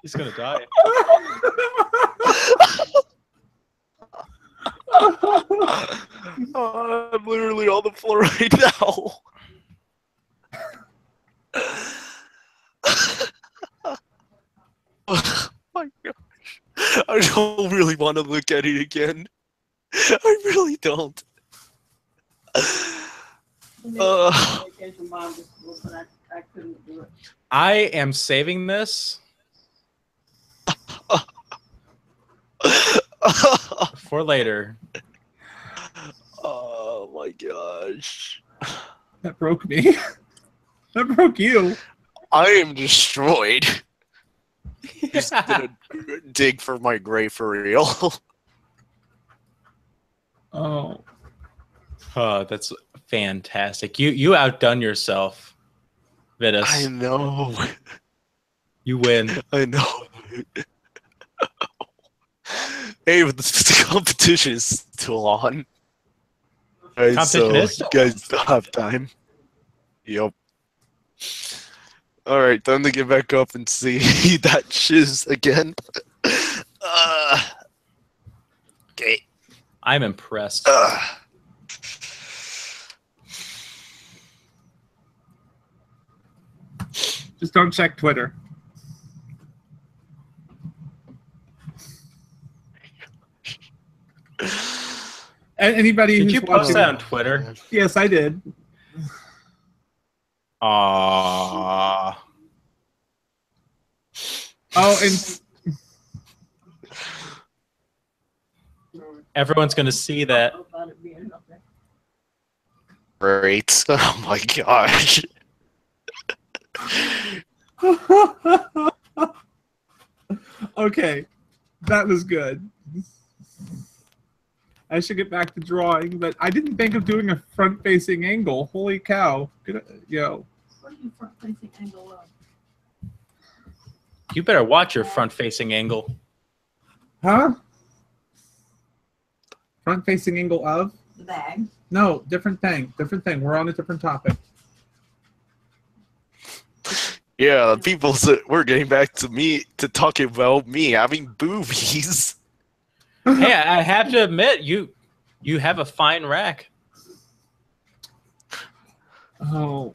He's gonna die. Oh, I'm literally on the floor right now. Oh my gosh. I don't really want to look at it again. I really don't. I am saving this for later. Oh my gosh. that broke me. That broke you. I am destroyed. Just gonna dig for my grave for real. Oh. Oh, that's fantastic. You outdone yourself, Vitus. I know. You win. I know. Hey, but the competition is still on. Right, Competition is so still you guys still have time. Yep. Alright, time to get back up and see that shiz again. Okay. I'm impressed. Just don't check Twitter. Anybody Did who's you post watching that on Twitter? Yes, I did. Aww. Oh, and Everyone's gonna see that. Great. Oh my gosh. okay, that was good. I should get back to drawing, but I didn't think of doing a front-facing angle. Holy cow! Good, yo. What are you front-facing angle of? You better watch your front-facing angle. Huh? Front-facing angle of? The bag. No, different thing. Different thing. We're on a different topic. Yeah, people said we're getting back to me to talking about me having boobies. Hey, I have to admit, you have a fine rack. Oh.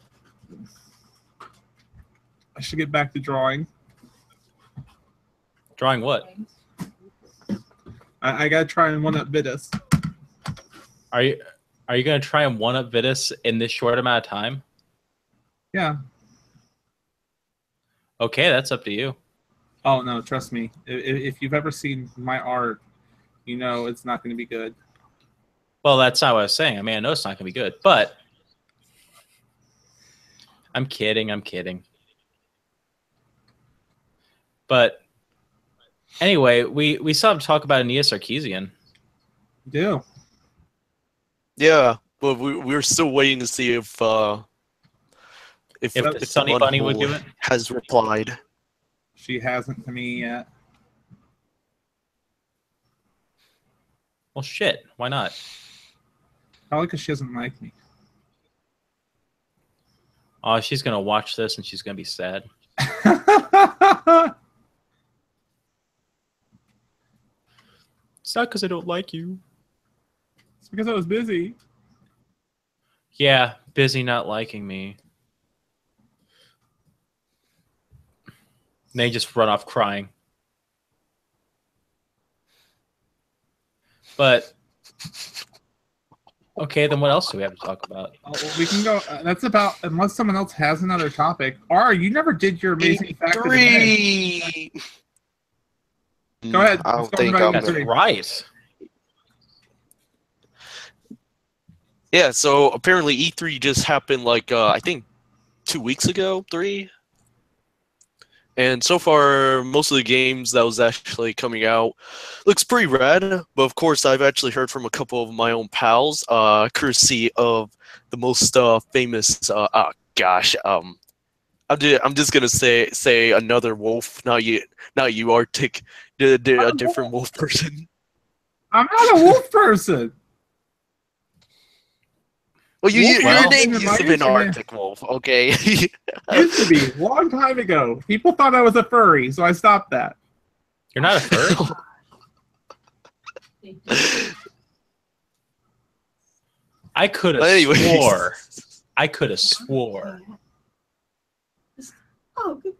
I should get back to drawing. Drawing what? I gotta try and one-up Vitus. Are you gonna try and one-up Vitus in this short amount of time? Yeah. Okay, that's up to you. Oh, no, trust me. If you've ever seen my art, you know it's not going to be good. Well, that's not what I was saying. I mean, I know it's not gonna be good, but I'm kidding. I'm kidding. But anyway, we still have to talk about Aeneas Sarkeesian. You do. Yeah, but we're still waiting to see if the Sunny Bunny would do it. has replied. She hasn't to me yet. Well, shit. Why not? Probably because she doesn't like me. Oh, she's gonna watch this and she's gonna be sad. It's not because I don't like you. It's because I was busy. Yeah, busy not liking me. And they just run off crying. But okay, then what else do we have to talk about? Oh, well, we can go. That's about, unless someone else has another topic. R, you never did your amazing fact of the day. Go ahead. I Let's don't go think about I'm That's E3. right. Yeah, so apparently E3 just happened like I think 2 weeks ago, 3. And so far, most of the games that was actually coming out looks pretty rad. But of course, I've actually heard from a couple of my own pals, courtesy of the most famous. I'm just gonna say another wolf. Not you, Arctic. A different wolf person. I'm not a wolf person. Well, Wolf, your well, name in used my to be history- Arctic Wolf, okay? Used to be, long time ago. People thought I was a furry, so I stopped that. You're not a furry. I could have Anyways. swore. I could have swore. Oh, good.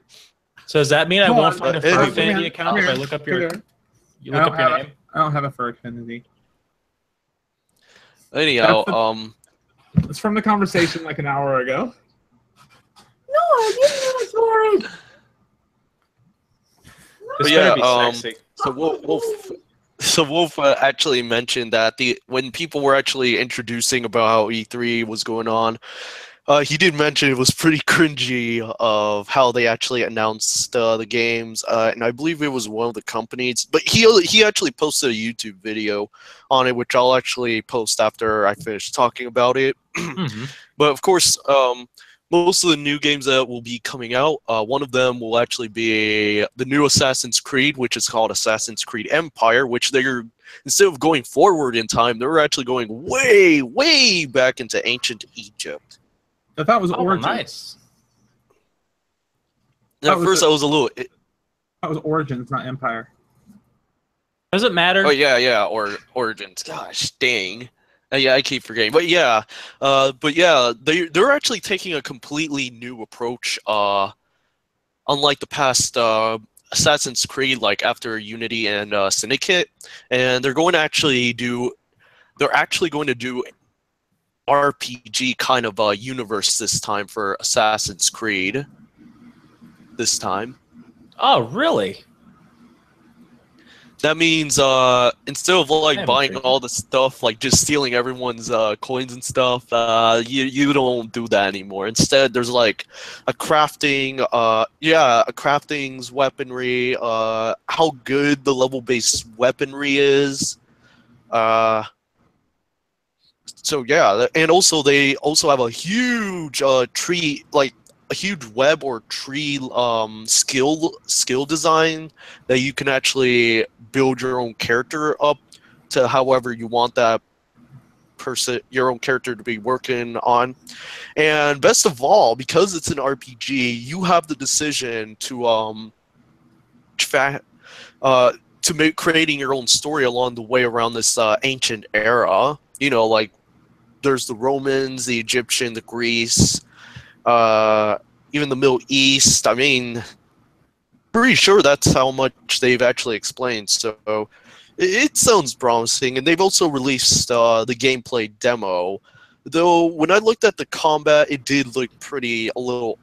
So does that mean I Hold won't on, find a come furry here, affinity account if I here, look up come your here. you look up your name? I don't have a fur affinity. Anyhow, It's from the conversation like an hour ago. No, I didn't ask for it. This But yeah, better be sexy. so Wolf actually mentioned that when people were actually introducing about how E3 was going on, he did mention it was pretty cringy of how they actually announced the games, and I believe it was one of the companies. But he actually posted a YouTube video on it, which I'll actually post after I finish talking about it. But of course, most of the new games that will be coming out, one of them will actually be the new Assassin's Creed, which is called Assassin's Creed Empire, which they're, instead of going forward in time, they're actually going way, way back into ancient Egypt. I thought it was Oh, Origin. nice. And at was first, it. I was a little... That was Origins, not Empire. Does it matter? Oh, yeah, or Origins. Gosh, dang. Yeah, I keep forgetting. But yeah, they're actually taking a completely new approach, unlike the past Assassin's Creed, like after Unity and Syndicate. And they're going to actually do... They're actually going to do RPG kind of universe this time for Assassin's Creed. This time. Oh, really? That means instead of like Damn, buying creepy. all the stuff, like just stealing everyone's coins and stuff, you don't do that anymore. Instead, there's like a crafting's weaponry, how good the level-based weaponry is. So yeah, and also they also have a huge tree, like a huge web or tree skill design that you can actually build your own character up to however you want that person, your own character, to be working on. And best of all, because it's an RPG, you have the decision to make creating your own story along the way around this ancient era. You know, like there's the Romans, the Egyptian, the Greece, even the Middle East. I mean, pretty sure that's how much they've actually explained. So it sounds promising, and they've also released the gameplay demo. Though when I looked at the combat, it did look a little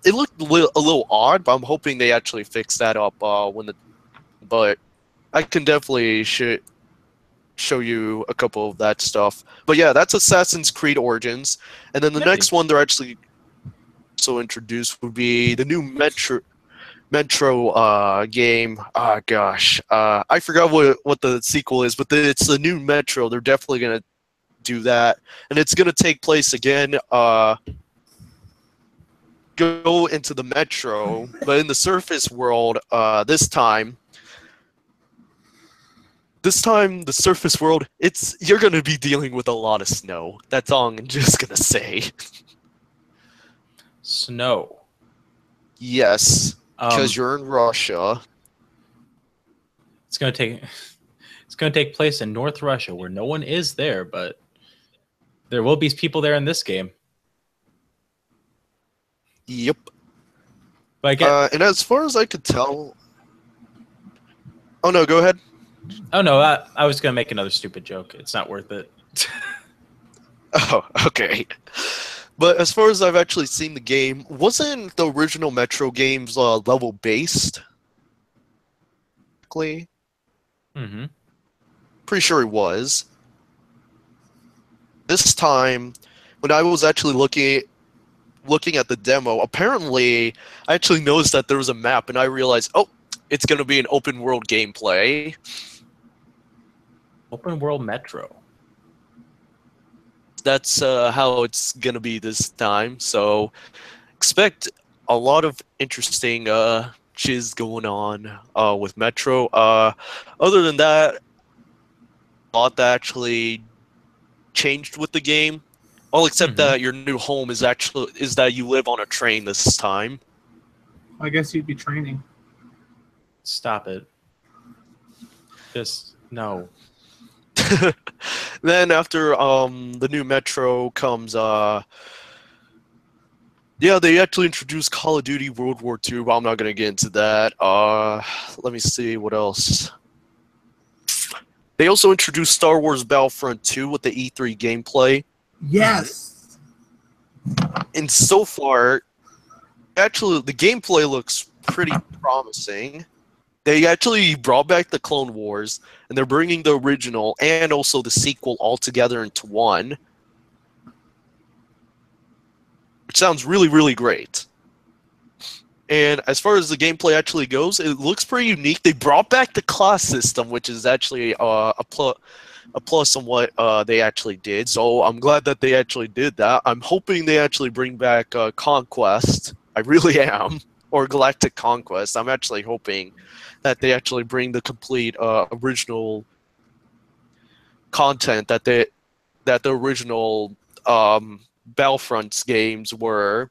odd. But I'm hoping they actually fix that up But I can definitely show you a couple of that stuff. But yeah, that's Assassin's Creed Origins, and then the next one they're actually also introduced would be the new Metro game. Oh gosh, I forgot what the sequel is, but it's the new Metro. They're definitely gonna do that, and it's gonna take place again. Go into the Metro, but in the surface world. This time, the surface world, you're gonna be dealing with a lot of snow. That's all I'm just gonna say. Snow. Yes, because Um, you're in Russia. it's gonna take place in North Russia, where no one is there, but there will be people there in this game. Yep. But I get. And as far as I could tell, oh no, go ahead. Oh no, I was gonna make another stupid joke. It's not worth it. Oh, okay. But as far as I've actually seen the game, wasn't the original Metro games level based? Mm-hmm. Pretty sure it was. This time, when I was actually looking at the demo, apparently I actually noticed that there was a map, and I realized, oh, it's going to be an open world gameplay. Open world Metro. That's how it's going to be this time. So expect a lot of interesting shiz going on with Metro. Other than that, a lot that actually changed with the game. All except that your new home is that you live on a train this time. I guess you'd be training. Stop it. Just no. Then after the new Metro comes yeah, they actually introduced Call of Duty World War II, but I'm not gonna get into that. Let me see what else. They also introduced Star Wars Battlefront 2 with the E3 gameplay. Yes. And so far, actually, the gameplay looks pretty promising. They actually brought back the Clone Wars, and they're bringing the original and also the sequel all together into one. Which sounds really, really great. And as far as the gameplay actually goes, it looks pretty unique. They brought back the class system, which is actually a plus on what they actually did. So I'm glad that they actually did that. I'm hoping they actually bring back Conquest. I really am. Or Galactic Conquest. I'm actually hoping that they actually bring the complete original content that the original Battlefronts games were.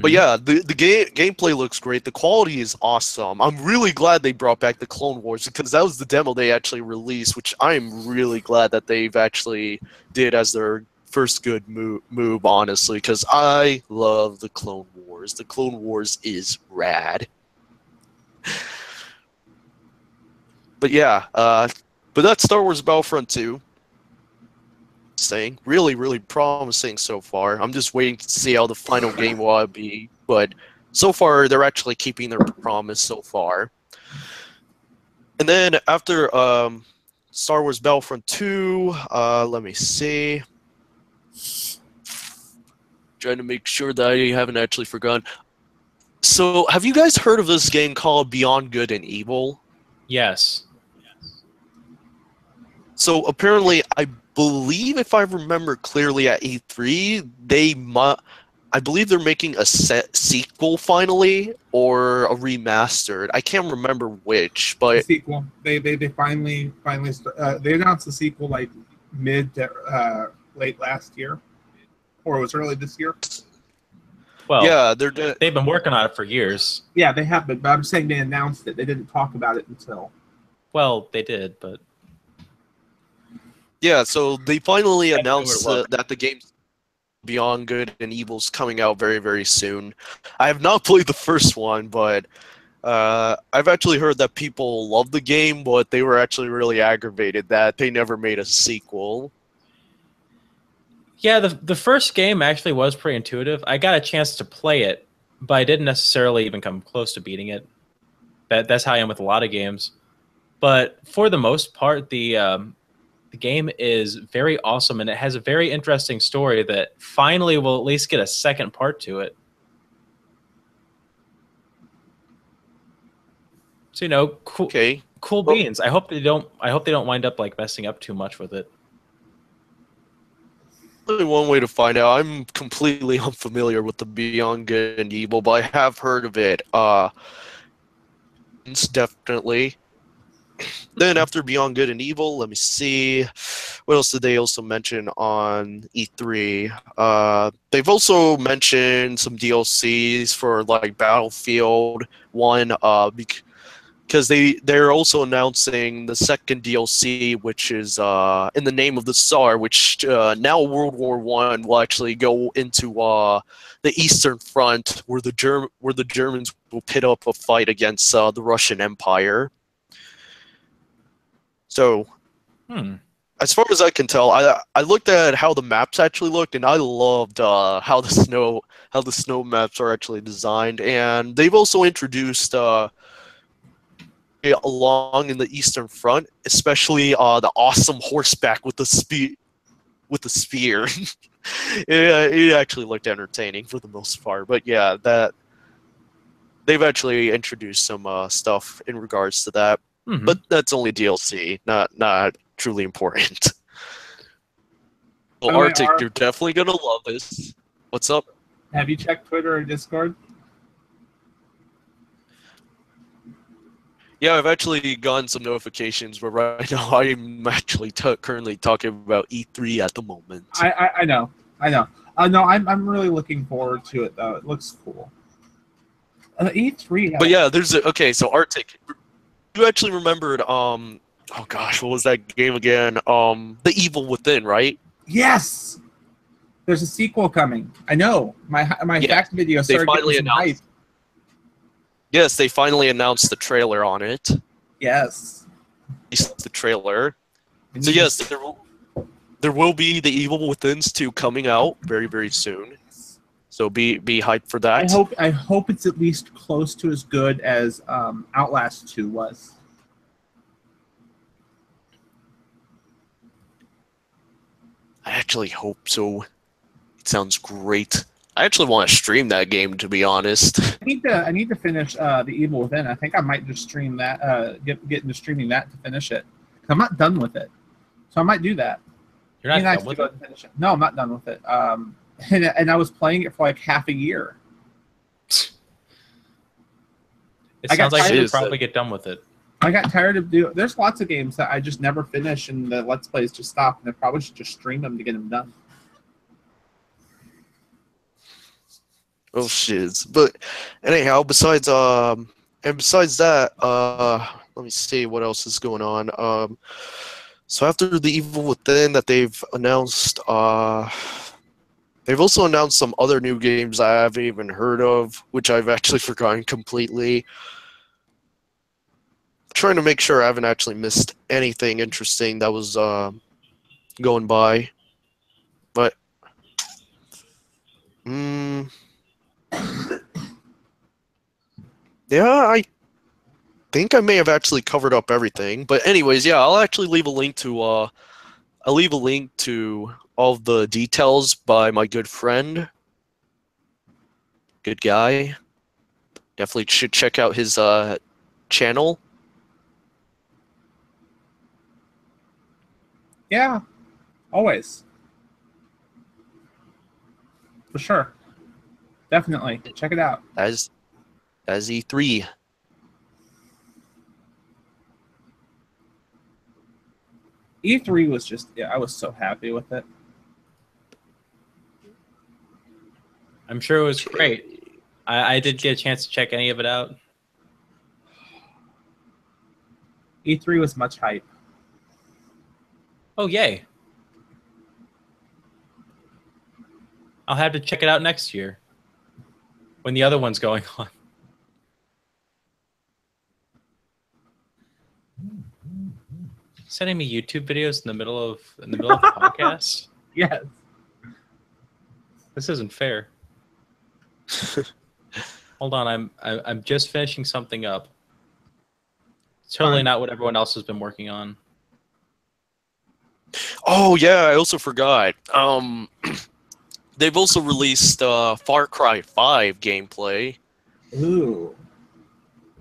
But yeah, the gameplay looks great. The quality is awesome. I'm really glad they brought back the Clone Wars because that was the demo they actually released, which I am really glad that they've actually did as their first good move, honestly, because I love the Clone Wars. The Clone Wars is rad. But yeah, but that's Star Wars Battlefront 2. Saying really, really promising so far. I'm just waiting to see how the final game will be, but so far they're actually keeping their promise so far. And then after Star Wars Battlefront 2, let me see. Trying to make sure that I haven't actually forgotten. So, have you guys heard of this game called Beyond Good and Evil? Yes. So apparently, I believe, if I remember clearly, at E3, I believe they're making a sequel finally, or a remastered. I can't remember which, but The sequel. They finally they announced the sequel like mid to late last year, or it was early this year. Well, yeah, they've been working on it for years. Yeah, they have been, but I'm saying they announced it. They didn't talk about it until. Well, they did, but yeah. So they finally That's announced what it was. that the game's Beyond Good and Evil's coming out very, very soon. I have not played the first one, but I've actually heard that people love the game, but they were actually really aggravated that they never made a sequel. yeah, the first game actually was pretty intuitive. I got a chance to play it, but I didn't necessarily even come close to beating it. That's how I am with a lot of games. But for the most part, the game is very awesome, and it has a very interesting story that finally will at least get a second part to it. So you know, cool, Okay. cool Well- beans. I hope they don't. I hope they don't wind up like messing up too much with it. Only one way to find out. I'm completely unfamiliar with the Beyond Good and Evil, but I have heard of it. It's definitely. Then after Beyond Good and Evil, let me see. What else did they also mention on E3? They've also mentioned some DLCs for like Battlefield 1, because they're also announcing the second DLC, which is In the Name of the Tsar, which now World War I will actually go into the Eastern Front, where the Germans will pit up a fight against the Russian Empire. So, as far as I can tell, I looked at how the maps actually looked, and I loved how the snow maps are actually designed, and they've also introduced along in the Eastern Front, especially the awesome horseback with the spear. It actually looked entertaining for the most part, but yeah, that they've actually introduced some stuff in regards to that. But that's only DLC, not truly important. Well, By the way, Arctic, you're definitely gonna love this. What's up? Have you checked Twitter or Discord? Yeah, I've actually gotten some notifications, but right now I'm actually currently talking about E3 at the moment. I know. No, I'm really looking forward to it though. It looks cool. E3. But yeah, okay. So Arctic, you actually remembered oh gosh, what was that game again? The Evil Within, right? Yes. There's a sequel coming. I know. My fact video They started finally getting some hype. announced. Yes, they finally announced the trailer on it. Yes. The trailer. So yes, there will be the Evil Withins 2 coming out very, very soon. So be hyped for that. I hope it's at least close to as good as Outlast 2 was. I actually hope so. It sounds great. I actually want to stream that game, to be honest. I need to finish the Evil Within. I think I might just stream that. Get into streaming that to finish it. I'm not done with it, so I might do that. You're not done with it? Finish it. No, I'm not done with it. And I was playing it for like half a year. It sounds like you should probably get done with it. I got tired of doing. There's lots of games that I just never finish, and the Let's Plays just stop. And I probably should just stream them to get them done. Oh shiz. But anyhow, besides that, let me see what else is going on. So after the Evil Within that they've announced, they've also announced some other new games I haven't even heard of, which I've actually forgotten completely. I'm trying to make sure I haven't actually missed anything interesting that was going by. But yeah, I think I may have actually covered up everything. But anyways, yeah, I'll actually leave a link to all of the details by my good friend. Good guy. Definitely should check out his channel. Yeah, always. For sure. Definitely. Check it out. As E3. E3 was just, yeah, I was so happy with it. I'm sure it was great. I did get a chance to check any of it out. E3 was much hype. Oh, yay. I'll have to check it out next year when the other one's going on. Sending me YouTube videos in the middle of the podcast? Yes. This isn't fair. Hold on, I'm just finishing something up. It's totally not what everyone else has been working on. Oh yeah, I also forgot. They've also released Far Cry 5 gameplay. Ooh.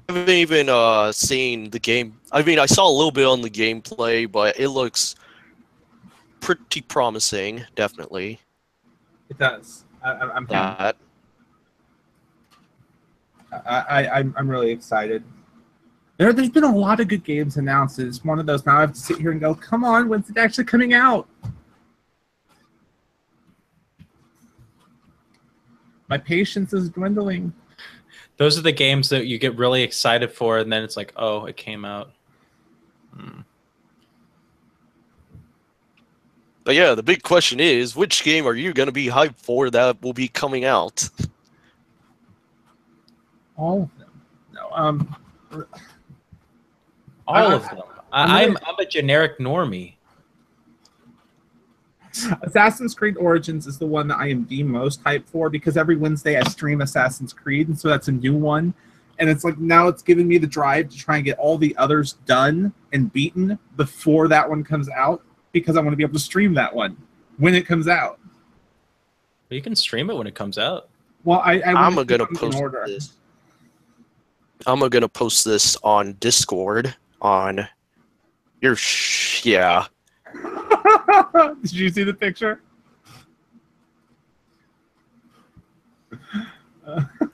haven't even seen the game. I mean, I saw a little bit on the gameplay, but it looks pretty promising, definitely. It does. I'm pumped. That. I'm really excited. There's been a lot of good games announced. It's one of those now I have to sit here and go, come on, when's it actually coming out? My patience is dwindling. Those are the games that you get really excited for, and then it's like, oh, it came out. But yeah, the big question is, which game are you going to be hyped for that will be coming out? All of them. No, All of them. I'm a generic normie. Assassin's Creed Origins is the one that I am the most hyped for because every Wednesday I stream Assassin's Creed, and so that's a new one. And it's like now it's giving me the drive to try and get all the others done and beaten before that one comes out because I want to be able to stream that one when it comes out. You can stream it when it comes out. Well, I'm gonna post this. I'm gonna post this on Discord on your yeah. Did you see the picture?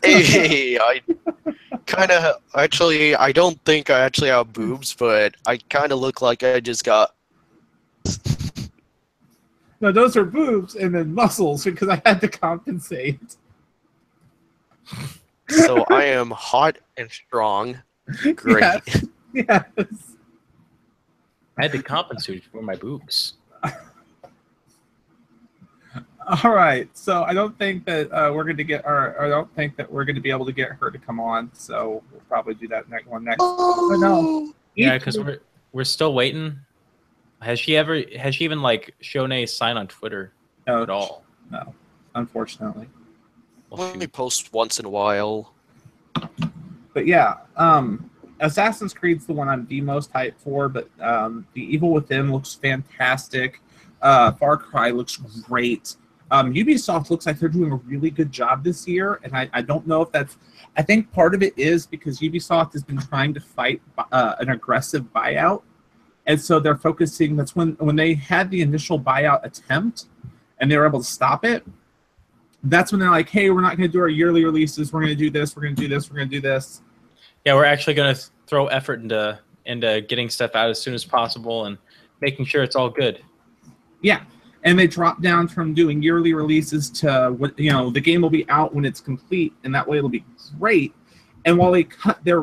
Hey, I kind of actually. I don't think I actually have boobs, but I kind of look like I just got. No, those are boobs and then muscles because I had to compensate. So I am hot and strong. Great. Yes. Yes. I had to compensate for my boobs. All right, so I don't think that we're going to get I don't think that we're going to be able to get her to come on. So we'll probably do that next. But no. Yeah, because we're still waiting. Has she even like shown a sign on Twitter at all? No, unfortunately. Let me post once in a while. But yeah, Assassin's Creed's the one I'm the most hyped for. But The Evil Within looks fantastic. Far Cry looks great. Ubisoft looks like they're doing a really good job this year, and I don't know if that's. I think part of it is because Ubisoft has been trying to fight an aggressive buyout, and so they're focusing. That's when they had the initial buyout attempt, and they were able to stop it. That's when they're like, "Hey, we're not going to do our yearly releases. We're going to do this. We're going to do this. We're going to do this." Yeah, we're actually going to throw effort into getting stuff out as soon as possible and making sure it's all good. Yeah. And they dropped down from doing yearly releases to the game will be out when it's complete, and that way it'll be great. And while they cut their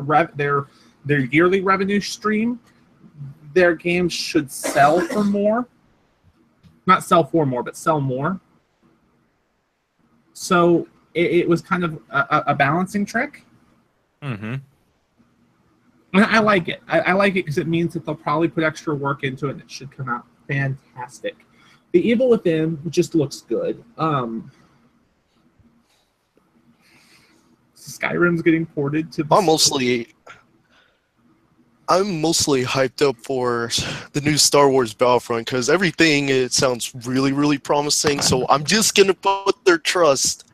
yearly revenue stream, their games should sell for more. Not sell for more, but sell more. So it was kind of a balancing trick. Mm-hmm. And I like it. I like it because it means that they'll probably put extra work into it, and it should come out fantastic. The Evil Within just looks good. Skyrim's getting ported to the I'm mostly hyped up for the new Star Wars Battlefront because everything it sounds really, really promising. So I'm just gonna put their trust.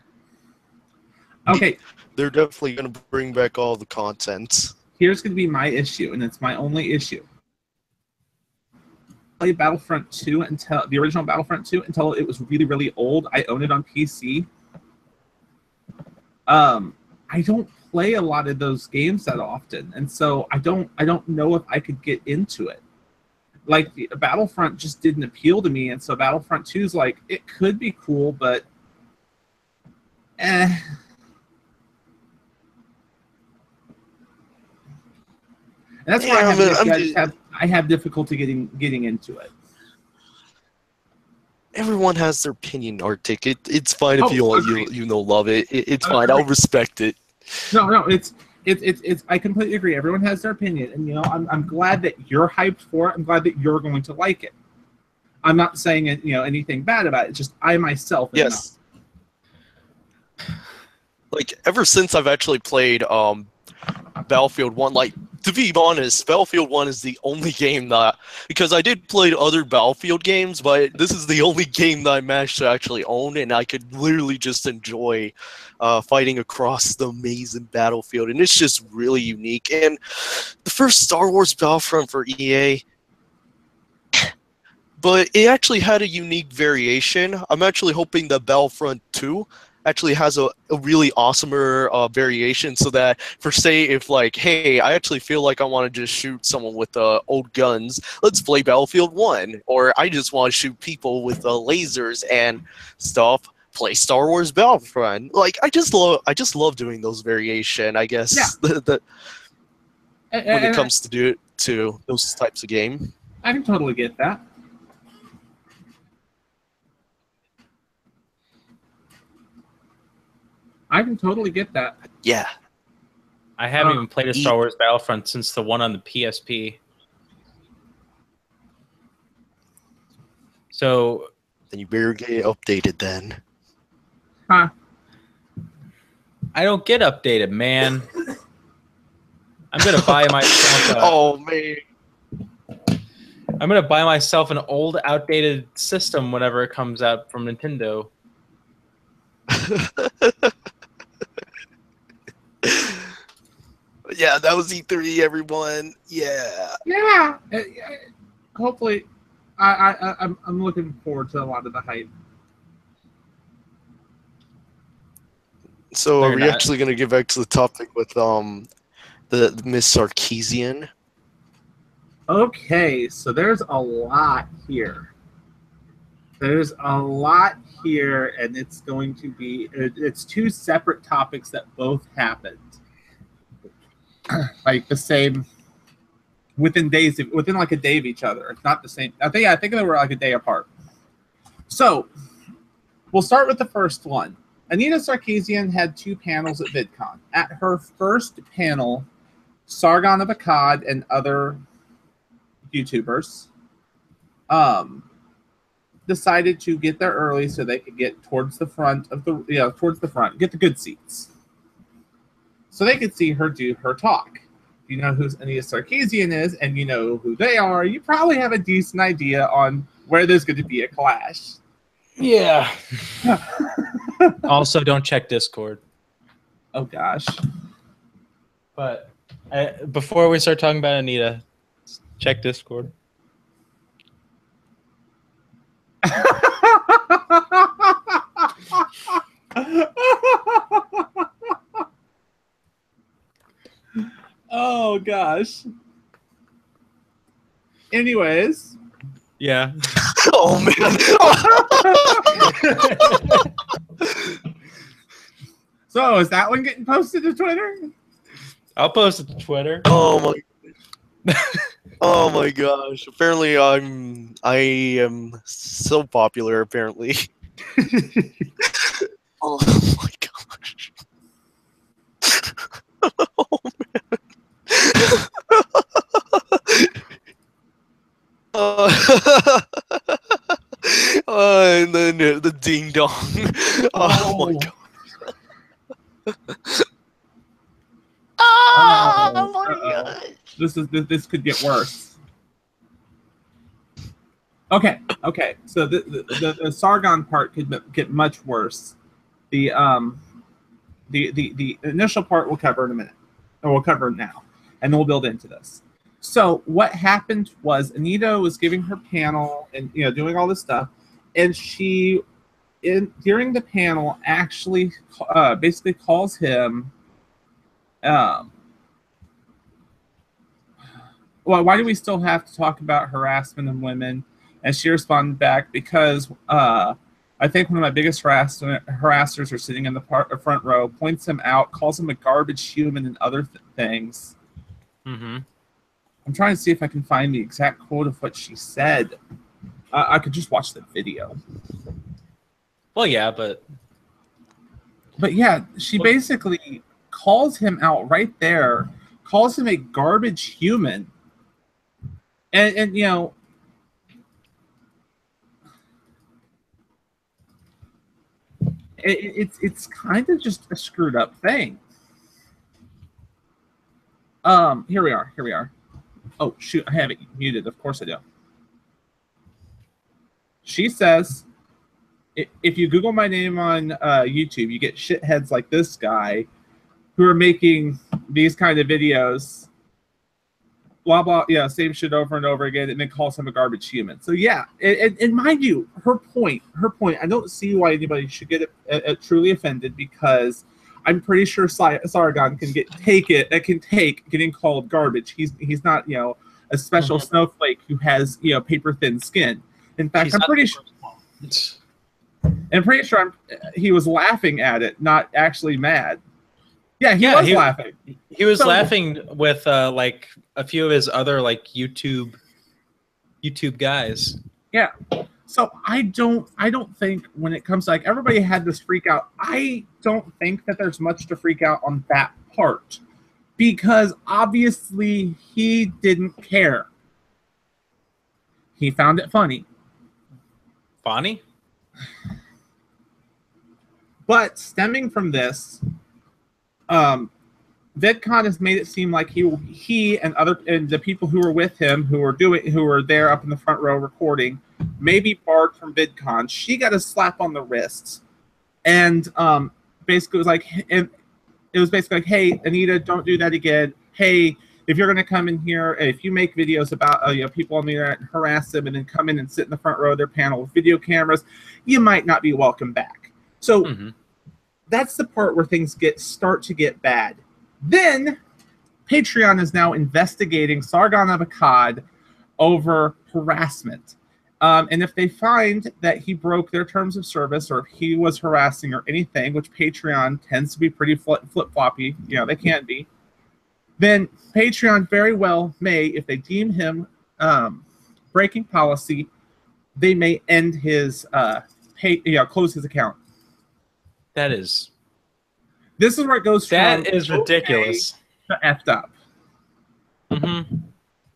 Okay. They're definitely gonna bring back all the content. Here's gonna be my issue, and it's my only issue. Play Battlefront 2 until the original Battlefront 2 until it was really, really old. I own it on PC. I don't play a lot of those games that often, and so I don't know if I could get into it. Like the Battlefront just didn't appeal to me, and so Battlefront 2 is like it could be cool, but And that's why I have difficulty getting into it. Everyone has their opinion, Arctic. It's fine if you don't love it. It's fine. I'll respect it. No, it's I completely agree. Everyone has their opinion, and I'm glad that you're hyped for it. I'm glad that you're going to like it. I'm not saying anything bad about it. It's just I myself am yes. Like ever since I've actually played Battlefield 1, like to be honest, Battlefield 1 is the only game that, because I did play other Battlefield games, but this is the only game that I managed to actually own, and I could literally just enjoy fighting across the amazing battlefield, and it's just really unique. And the first Star Wars Battlefront for EA, but it actually had a unique variation. I'm actually hoping that Battlefront 2 actually has a really awesomer variation, so that for say if like, hey, I actually feel like I want to just shoot someone with old guns, let's play Battlefield 1, or I just want to shoot people with lasers and stuff, play Star Wars Battlefront. Like I just love doing those variation, I guess. Yeah. When it comes to do it to those types of game. I can totally get that. I can totally get that. Yeah. I haven't even played a Star Wars Battlefront since the one on the PSP. So then you better get updated then. Huh. I don't get updated, man. I'm gonna buy myself oh man. I'm gonna buy myself an old outdated system whenever it comes out from Nintendo. Yeah, that was E3, everyone. Yeah. Yeah. Hopefully, I'm looking forward to a lot of the hype. So, are we actually going to get back to the topic with the Miss Sarkeesian? Okay, so there's a lot here. There's a lot here, and it's going to be it's two separate topics that both happened. Like the same within like a day of each other. It's not the same. I think they were like a day apart. So we'll start with the first one. Anita Sarkeesian had 2 panels at VidCon. At her first panel, Sargon of Akkad and other YouTubers decided to get there early so they could get towards the front of get the good seats, so they could see her do her talk. If you know who Anita Sarkeesian is and you know who they are, you probably have a decent idea on where there's going to be a clash. Yeah. Also, don't check Discord. Oh gosh. But before we start talking about Anita, check Discord. Oh gosh. Anyways. Yeah. Oh man. So is that one getting posted to Twitter? I'll post it to Twitter. Oh my. Oh my gosh. Apparently I am so popular apparently. Oh my gosh. Oh man. And then the ding dong. Oh my god. Oh my god. This could get worse. Okay. So the Sargon part could get much worse. The initial part we'll cover in a minute, or we'll cover now, and then we'll build into this. So what happened was Anita was giving her panel and doing all this stuff, and she during the panel actually basically calls him. Well, why do we still have to talk about harassment of women? And she responded back, because I think one of my biggest harassers are sitting in the front row, points him out, calls him a garbage human and other things. Mm-hmm. I'm trying to see if I can find the exact quote of what she said. I could just watch the video. Well, yeah, but yeah, she basically calls him out right there, calls him a garbage human. And it's kind of just a screwed up thing. Here we are. Here we are. Oh shoot, I have it muted. Of course I do. She says, if you Google my name on YouTube, you get shitheads like this guy who are making these kind of videos, blah, blah, yeah, same shit over and over again, and then calls him a garbage human. So yeah, and mind you, her point, I don't see why anybody should get truly offended, because I'm pretty sure Sargon can take getting called garbage. He's not, a special snowflake who has, paper thin skin. In fact, I'm pretty sure he was laughing at it, not actually mad. Yeah, he was laughing. He was laughing with like a few of his other like YouTube guys. Yeah. So I don't think when it comes to, like, everybody had this freak out. I don't think that there's much to freak out on that part, because obviously he didn't care. He found it funny. Funny? But stemming from this, VidCon has made it seem like he and the people who were with him, who were there up in the front row recording, may be barred from VidCon. She got a slap on the wrist, and basically it was basically like, hey, Anita, don't do that again. Hey, if you're going to come in here, if you make videos about people on the internet and harass them, and then come in and sit in the front row of their panel with video cameras, you might not be welcome back. So that's the part where things start to get bad. Then Patreon is now investigating Sargon of Akkad over harassment. And if they find that he broke their terms of service, or if he was harassing or anything, which Patreon tends to be pretty flip-floppy, they can be, then Patreon very well may, if they deem him breaking policy, they may end his close his account. This is where it goes from that is ridiculous to effed up.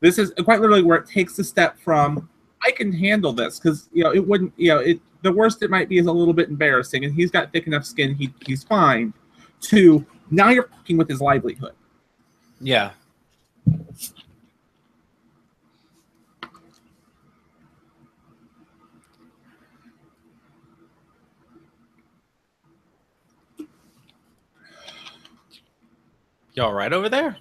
This is quite literally where it takes a step from, I can handle this, because it wouldn't, the worst it might be is a little bit embarrassing, and he's got thick enough skin, he's fine, to now you're fucking with his livelihood. Yeah. You all right over there?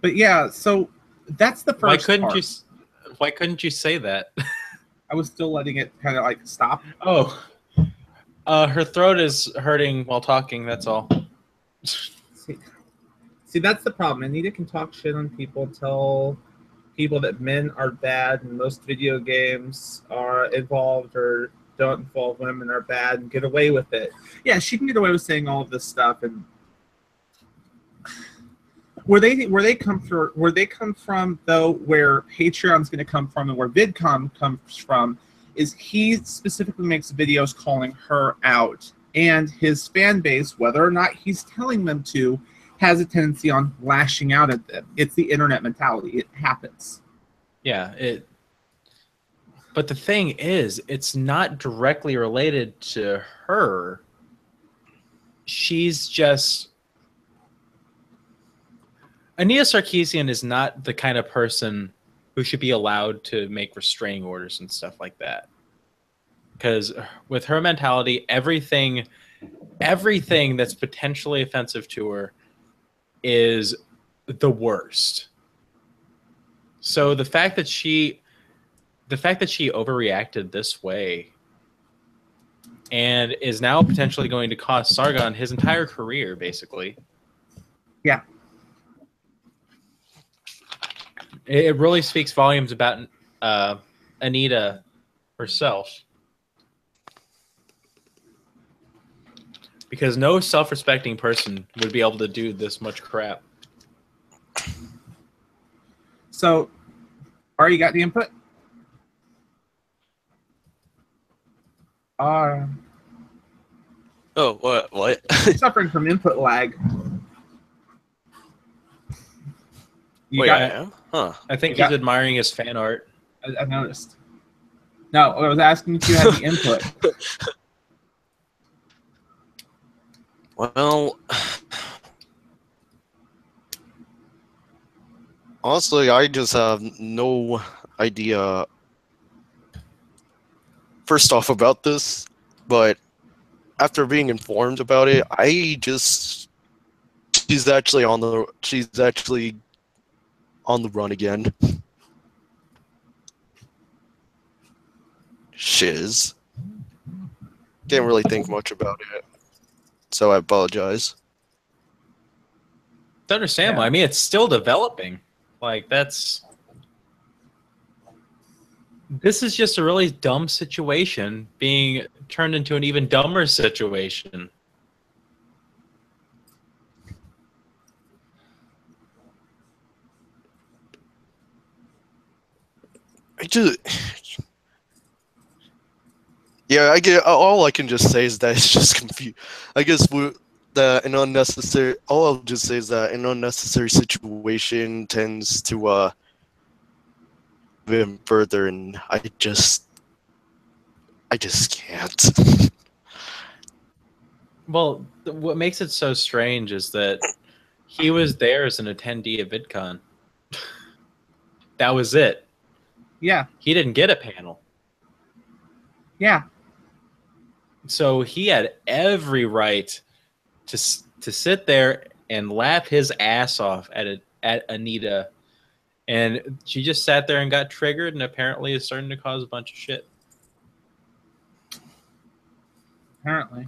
But yeah, so that's the first part. Why couldn't you say that? I was still letting it kind of like stop. Oh. Her throat is hurting while talking, that's all. See, that's the problem. Anita can talk shit on people, tell people that men are bad and most video games are involved or don't involve women are bad, and get away with it. Yeah, she can get away with saying all of this stuff. And where they come from though, where Patreon's going to come from and where VidCon comes from, is he specifically makes videos calling her out, and his fan base, whether or not he's telling them to, has a tendency on lashing out at them. It's the internet mentality. It happens. Yeah, but the thing is, it's not directly related to her. She's just... Anita Sarkeesian is not the kind of person who should be allowed to make restraining orders and stuff like that. Because with her mentality, everything that's potentially offensive to her is the worst. So the fact that she overreacted this way and is now potentially going to cost Sargon his entire career, basically. Yeah. It really speaks volumes about Anita herself. Because no self-respecting person would be able to do this much crap. So, you got the input? Oh, what? Suffering from input lag. You Wait, got I it. am? Huh. I think You he's got- admiring his fan art. I noticed. No, I was asking if you had the input. Well, honestly, I just have no idea. First off, about this, but after being informed about it, she's actually on the run again. Shiz. Can't really think much about it, so I apologize. It's understandable. Yeah. I mean, it's still developing. Like, this is just a really dumb situation being turned into an even dumber situation. Yeah, I get. All I can just say is that it's just confused. I guess that an unnecessary. All I'll just say is that an unnecessary situation tends to him further, and I just can't. Well, what makes it so strange is that he was there as an attendee at VidCon. That was it. Yeah, He didn't get a panel. yeah. So he had every right to sit there and laugh his ass off at Anita, and she just sat there and got triggered, and apparently is starting to cause a bunch of shit. Apparently.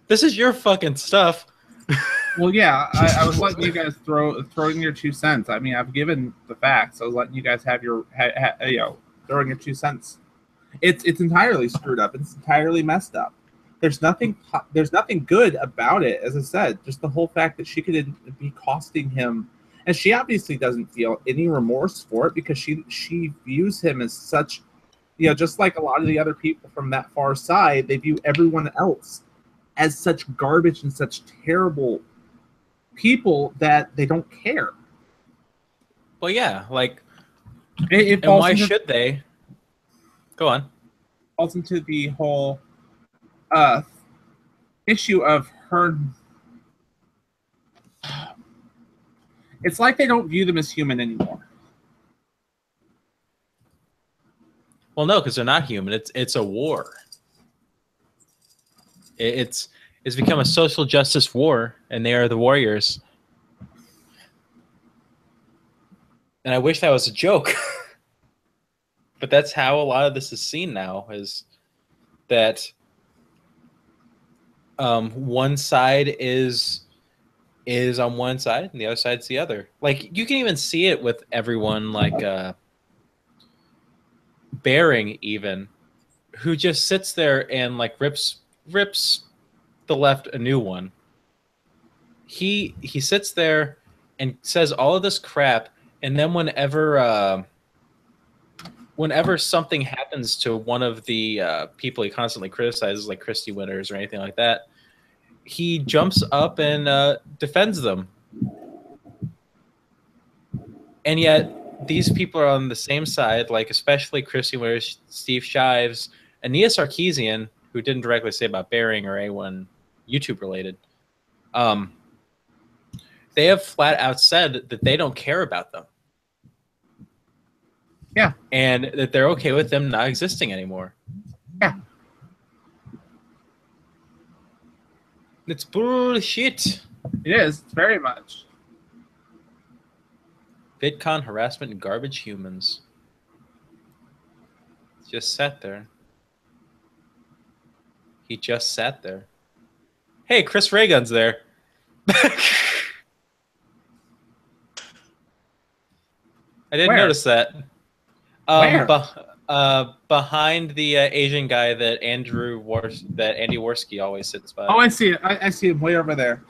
This is your fucking stuff. Well, yeah. I was letting you guys throw in your 2 cents. I mean, I've given the facts. I was letting you guys have your throwing your 2 cents. It's entirely screwed up. It's entirely messed up. There's nothing good about it. As I said, just the whole fact that she could be costing him, and she obviously doesn't feel any remorse for it because she views him as such, just like a lot of the other people from that far side, they view everyone else as such garbage and such terrible people that they don't care. Well, yeah, like, It and why should they? Go on. Falls into the whole issue of her. It's like they don't view them as human anymore. Well, no, because they're not human. It's a war. It's become a social justice war, and they are the warriors. And I wish that was a joke. But that's how a lot of this is seen now, is that one side is on one side and the other side's the other. Like, you can even see it with everyone like Bering, even, who just sits there and like rips the left a new one. He sits there and says all of this crap, and then whenever something happens to one of the people he constantly criticizes, like Christy Winters or anything like that, he jumps up and defends them. And yet these people are on the same side, like especially Christy Winters, Steve Shives, Ania Sarkeesian, who didn't directly say about Bering or anyone YouTube related. They have flat out said that they don't care about them. Yeah. And that they're okay with them not existing anymore. Yeah. It's bullshit. It is. It's very much. VidCon harassment and garbage humans. Just sat there. He just sat there. Hey, Chris Raygun's there. I didn't Where? notice that. Where? Behind the Asian guy that Andy Worski always sits by. Oh, I see it. I see him way over there.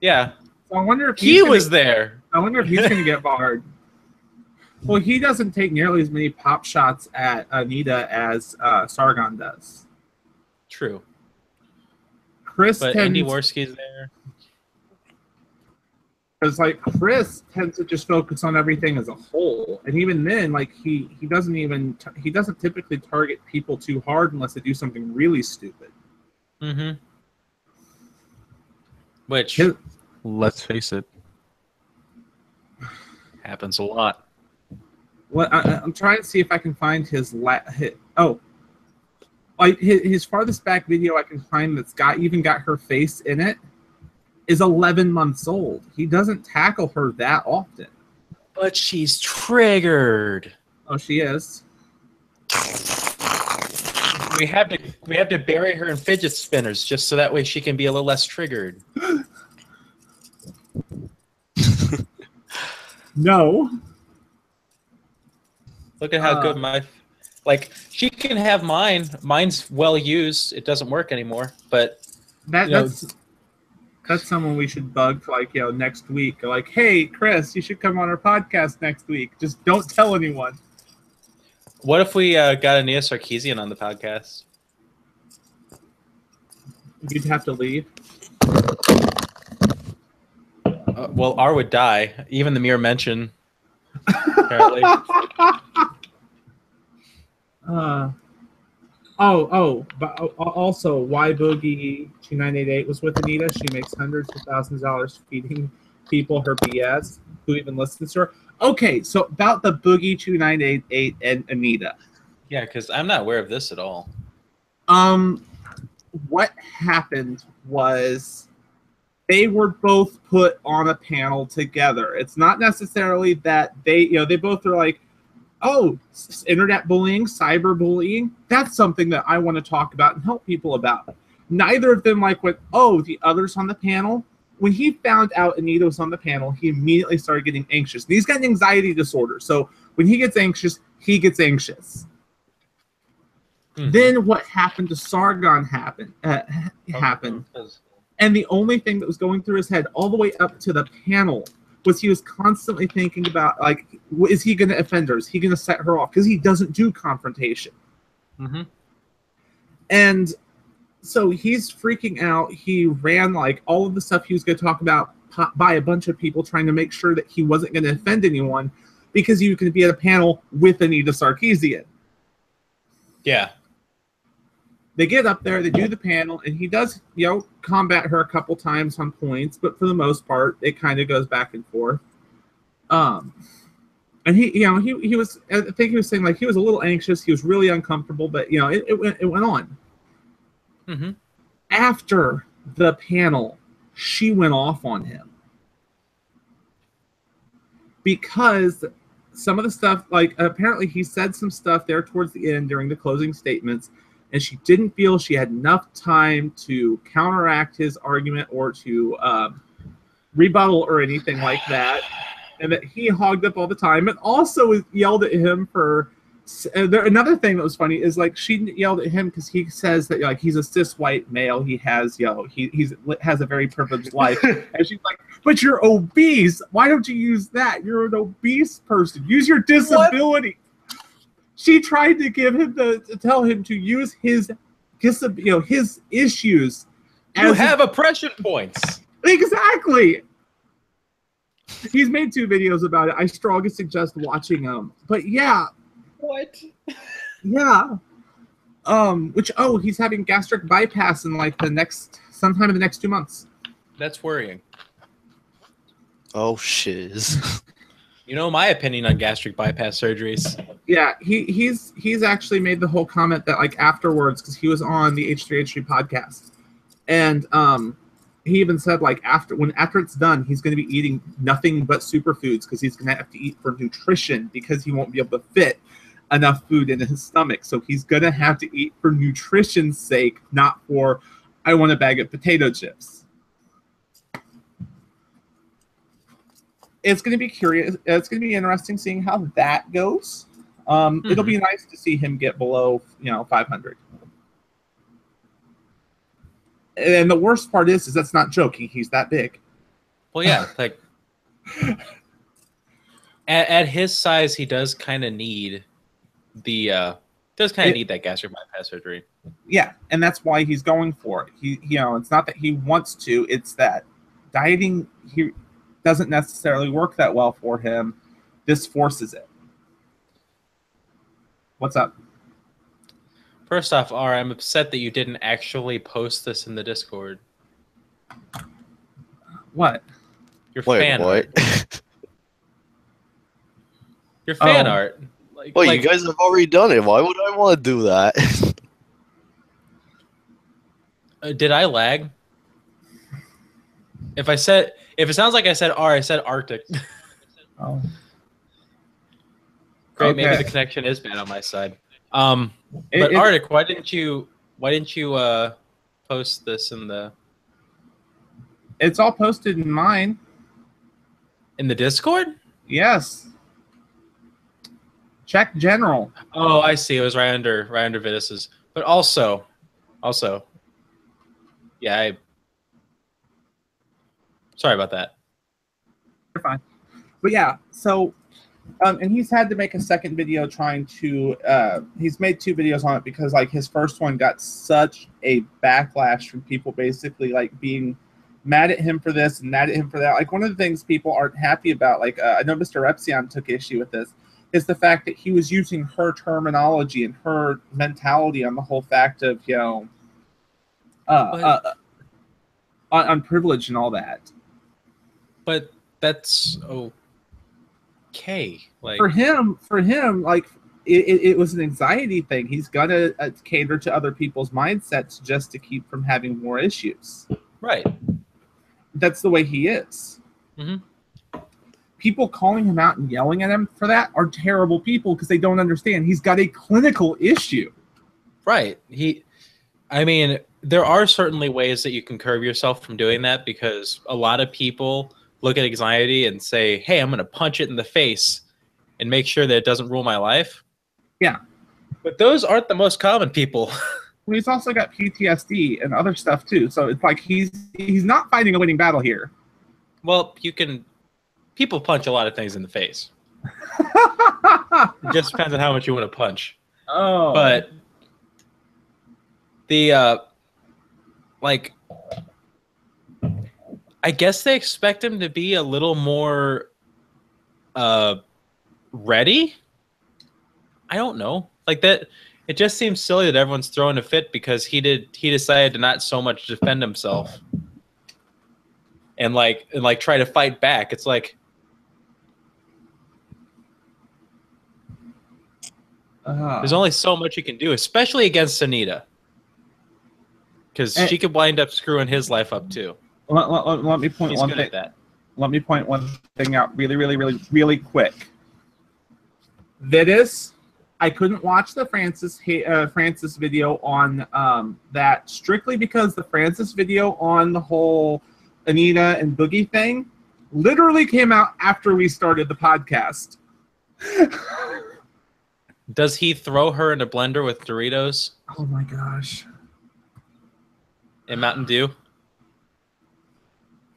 Yeah. So I wonder if He was there. I wonder if he's going to get barred. Well, he doesn't take nearly as many pop shots at Anita as Sargon does. True. Chris But tends, Andy Worski's there. because like Chris tends to just focus on everything as a whole, and even then, like he doesn't typically target people too hard unless they do something really stupid. Mm-hmm. Which Let's face it. happens a lot. I'm trying to see if I can find his his farthest back video I can find that's got her face in it is 11 months old. He doesn't tackle her that often. But she's triggered. Oh, she is. We have to bury her in fidget spinners just so that way she can be a little less triggered. No. Look at how good she can have mine. Mine's well used. It doesn't work anymore. But That's someone we should bug for next week. Like, hey, Chris, you should come on our podcast next week. Just don't tell anyone. What if we got Anita Sarkeesian on the podcast? You'd have to leave. Well, R would die. Even the mere mention. Apparently. But also, why Boogie 2988 was with Anita. She makes hundreds of thousands of dollars feeding people her BS who even listens to her. Okay, so about the Boogie 2988 and Anita. Yeah, because I'm not aware of this at all. What happened was they were both put on a panel together. It's not necessarily that they both are like, oh, internet bullying, cyberbullying, that's something that I want to talk about and help people about. Neither of them went, oh, the others on the panel. When he found out Anita was on the panel, he immediately started getting anxious. And he's got an anxiety disorder. So when he gets anxious, he gets anxious. Mm-hmm. Then what happened to Sargon happened. And the only thing that was going through his head all the way up to the panel was he was constantly thinking about, is he going to offend her? Is he going to set her off? Because he doesn't do confrontation. Mm-hmm. And so he's freaking out. He ran all of the stuff he was going to talk about by a bunch of people, trying to make sure that he wasn't going to offend anyone because he was going to be at a panel with Anita Sarkeesian. Yeah. They get up there, they do the panel, and he does, combat her a couple times on points, but for the most part, it kind of goes back and forth. And he was, I think he was saying he was a little anxious, he was really uncomfortable, but it went on. Mm-hmm. After the panel, she went off on him because some of the stuff, apparently he said some stuff there towards the end during the closing statements, and she didn't feel she had enough time to counteract his argument or to rebuttal or anything like that, and that he hogged up all the time, and also yelled at him for. Another thing that was funny is she yelled at him because he says that he's a cis white male. He has he has a very privileged life, and she's like, "But you're obese. Why don't you use that? You're an obese person. Use your disability." What? She tried to tell him to use his his issues. You have oppression points. Exactly. He's made 2 videos about it. I strongly suggest watching them. But yeah. What? Yeah. He's having gastric bypass in sometime in the next 2 months. That's worrying. Oh shiz. You know my opinion on gastric bypass surgeries. Yeah, he's actually made the whole comment that afterwards, because he was on the H3H3 podcast, and he even said after it's done, he's going to be eating nothing but superfoods because he's going to have to eat for nutrition because he won't be able to fit enough food in his stomach. So he's going to have to eat for nutrition's sake, not for I want a bag of potato chips. It's going to be curious. It's going to be interesting seeing how that goes. It'll be nice to see him get below 500. And the worst part is that's not joking. He's that big. Well, yeah, at his size, he does kind of need the Does kind of need that gastric bypass surgery. Yeah, and that's why he's going for it. It's not that he wants to; it's that dieting doesn't necessarily work that well for him. This forces it. What's up? First off, I'm upset that you didn't actually post this in the Discord. What? Your Wait, fan what? art. Your fan Oh. art. Well, you guys have already done it. Why would I want to do that? Did I lag? If it sounds like I said R, I said Arctic. Oh. Great, Okay. maybe the connection is bad on my side. But Arctic, why didn't you post this in the? It's all posted in mine. In the Discord? Yes. Check general. Oh, I see. It was right under Vitus's. But also, yeah. Sorry about that. You're fine. But yeah, so, and he's had to make a second video trying to. He's made 2 videos on it because like his first one got such a backlash from people basically like being mad at him for this and mad at him for that. Like one of the things people aren't happy about, like I know Mr. Repsion took issue with this, is the fact that he was using her terminology and her mentality on the whole fact of on privilege and all that. But that's okay. Like for him, like it was an anxiety thing. He's gonna cater to other people's mindsets just to keep from having more issues. Right. That's the way he is. Mm-hmm. People calling him out and yelling at him for that are terrible people because they don't understand. He's got a clinical issue. Right. I mean, there are certainly ways that you can curb yourself from doing that because a lot of people look at anxiety and say, hey, I'm going to punch it in the face and make sure that it doesn't rule my life. Yeah. But those aren't the most common people. Well, he's also got PTSD and other stuff too. So it's like he's not fighting a winning battle here. Well, people punch a lot of things in the face. It just depends on how much you want to punch. Oh. But the I guess they expect him to be a little more ready. I don't know. Like that, it just seems silly that everyone's throwing a fit because he decided to not so much defend himself and try to fight back. It's like there's only so much you can do, especially against Anita, because she could wind up screwing his life up too. Let me point one thing. Let me point one thing out really quick. Vitus, I couldn't watch the Francis video on that strictly because the Francis video on the whole Anita and Boogie thing literally came out after we started the podcast. Does he throw her in a blender with Doritos? Oh my gosh. And Mountain Dew?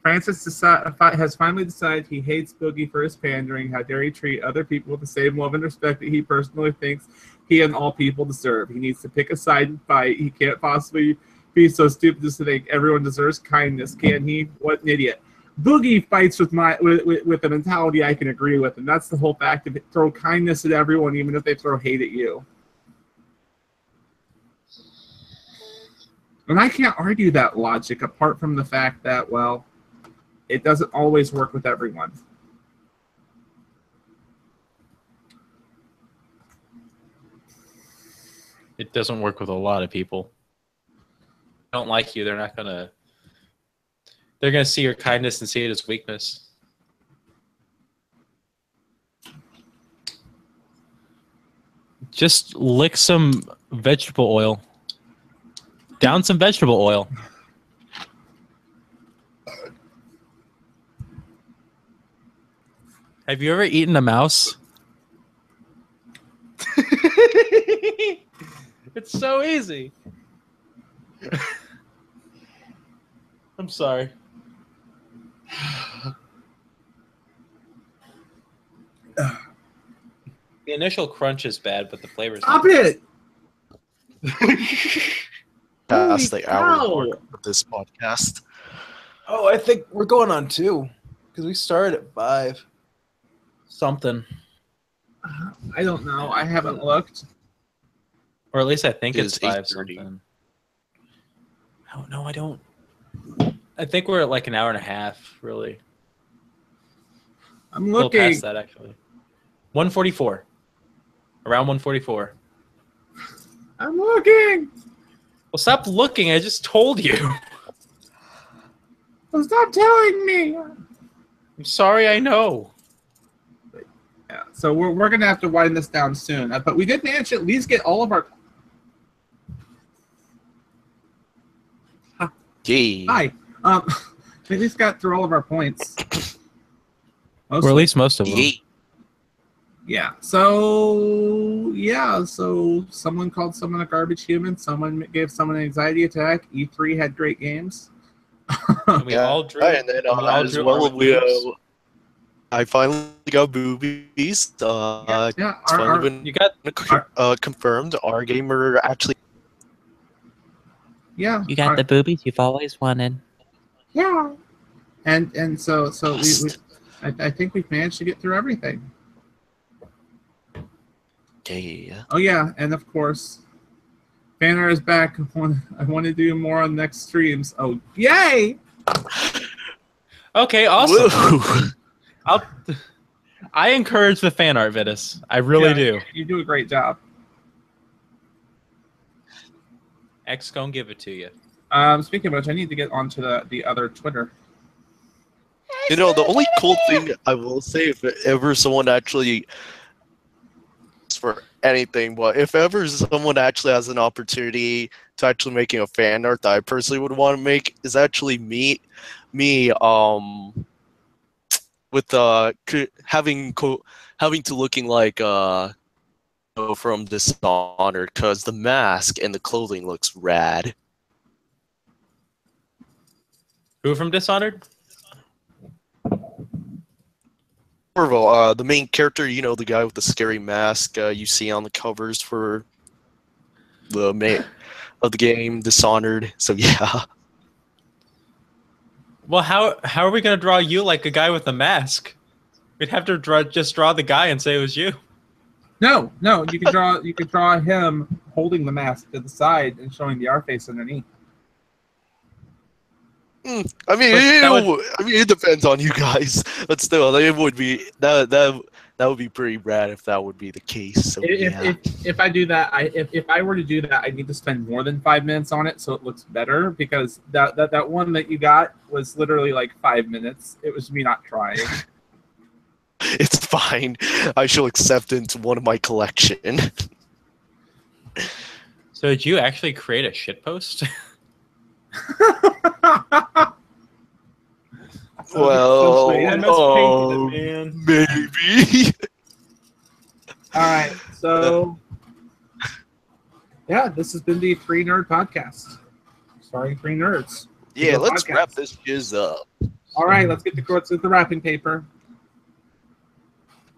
Francis has finally decided he hates Boogie for his pandering. How dare he treat other people with the same love and respect that he personally thinks he and all people deserve. He needs to pick a side and fight. He can't possibly be so stupid as to think everyone deserves kindness, can he? What an idiot. Boogie fights with a mentality I can agree with, and that's the whole fact of it. Throw kindness at everyone, even if they throw hate at you. And I can't argue that logic apart from the fact that, well, it doesn't always work with everyone. It doesn't work with a lot of people. They don't like you, they're gonna see your kindness and see it as weakness. Just lick some vegetable oil. Down some vegetable oil. Have you ever eaten a mouse? It's so easy. I'm sorry. The initial crunch is bad, but the flavor's Stop it! Past the hour cow. mark of this podcast. Oh, I think we're going on 2 because we started at 5. Something, I don't know. I haven't looked. or at least I think It it's is 5 8:30. something. Oh no, I don't. I think we're at like an hour and a half, really. I'm A little looking. past that actually. 144. Around 144. I'm looking. Well, stop looking. I just told you. Well, stop telling me. I'm sorry. I know. Yeah, so we're gonna have to wind this down soon. But we did manage to at least get all of our. Yay. Hi. We at least got through all of our points. Or at Mostly. least most of them. Yay. Yeah. So someone called someone a garbage human. Someone gave someone an anxiety attack. E3 had great games. And we all drew. And then and we all as drew well, our boobs. I finally got boobies. Yeah. It's finally been You got. confirmed. R-Gamer actually. Yeah. You got the boobies you've always wanted. Yeah. And so I think we've managed to get through everything. Yeah. Oh yeah, and of course, Banner is back. I want to do more on next streams. Oh yay! Okay. Awesome. Woo. I encourage the fan art, Vitus. I really do. You do a great job. X gonna give it to you. Speaking of which, I need to get onto the other Twitter. You know, the only cool thing I will say, if ever someone actually for anything, but if ever someone actually has an opportunity to actually making a fan art that I personally would want to make, is actually me with having to looking like from Dishonored, because the mask and the clothing looks rad. Who from Dishonored? Corvo, the main character, you know, the guy with the scary mask you see on the covers for the main of the game, Dishonored. So yeah. Well, how are we gonna draw you like a guy with a mask? We'd have to just draw the guy and say it was you. No, you can draw him holding the mask to the side and showing the R face underneath. I mean, it depends on you guys, but still, it would be that would be pretty rad if that would be the case. So, yeah. If I do that, if I were to do that, I need to spend more than 5 minutes on it so it looks better, because that one that you got was literally like 5 minutes. It was me not trying. It's fine. I shall accept it into one of my collection. So did you actually create a shitpost? Well, maybe. All right, so yeah, this has been the 3 Nerd Podcast, starring 3 nerds. Yeah, let's podcast. wrap this shiz up. All right, let's get the wrapping paper.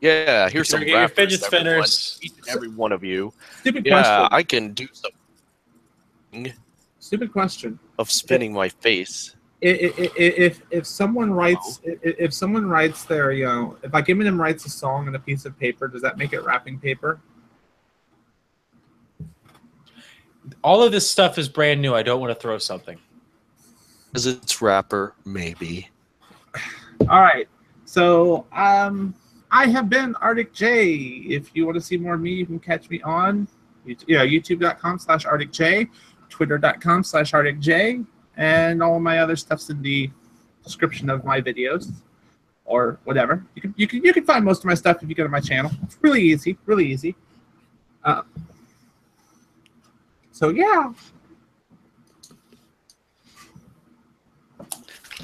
Yeah, here's some Get your wrappers, fidget everyone. spinners. Each and every one of you. Stupid Yeah, question. I can do something Stupid question. of spinning my face. If someone writes their, you know, if like Eminem writes a song on a piece of paper, does that make it wrapping paper? All of this stuff is brand new. I don't want to throw something. Because it's rapper, maybe. All right. So I have been ArticJay. If you want to see more of me, you can catch me on youtube.com/ArticJay, twitter.com/ArticJay, and all of my other stuff's in the description of my videos or whatever. You can find most of my stuff if you go to my channel. It's really easy, really easy. So yeah.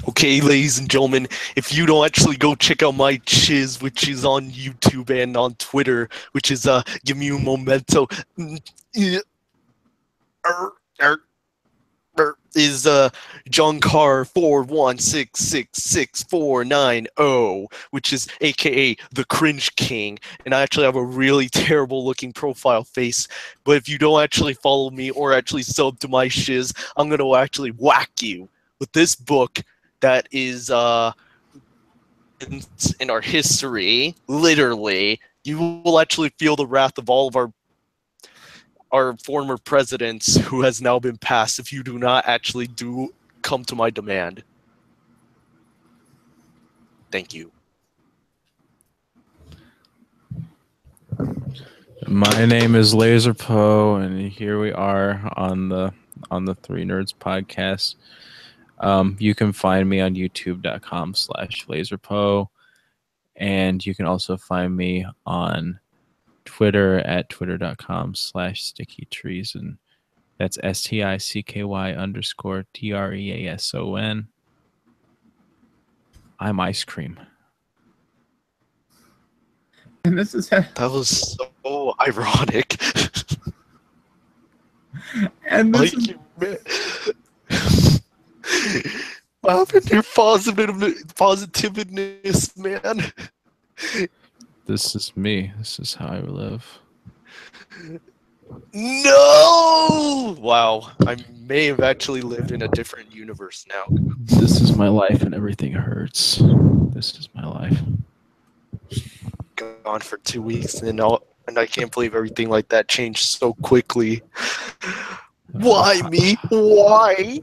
Okay, ladies and gentlemen, if you don't actually go check out my chiz, which is on YouTube and on Twitter, which is give me un momento. is Junkar 416666490, which is aka the Cringe King, and I actually have a really terrible looking profile face. But if you don't actually follow me or actually sub to my shiz, I'm gonna actually whack you with this book that is in our history. Literally, you will actually feel the wrath of all of our former presidents who has now been passed if you do not actually come to my demand. Thank you. My name is Lazrpo, and here we are on the Three Nerds podcast. You can find me on youtube.com/Lazrpo, and you can also find me on Twitter at twitter.com/stickytreason. That's STICKY_TREASON. I'm ice cream. And this is That was so ironic. and this is What happened to your positiveness, man? This is me. This is how I live. No! Wow, I may have actually lived in a different universe now. This is my life, and everything hurts. This is my life. Gone for 2 weeks, and I can't believe everything like that changed so quickly. Why me? Why?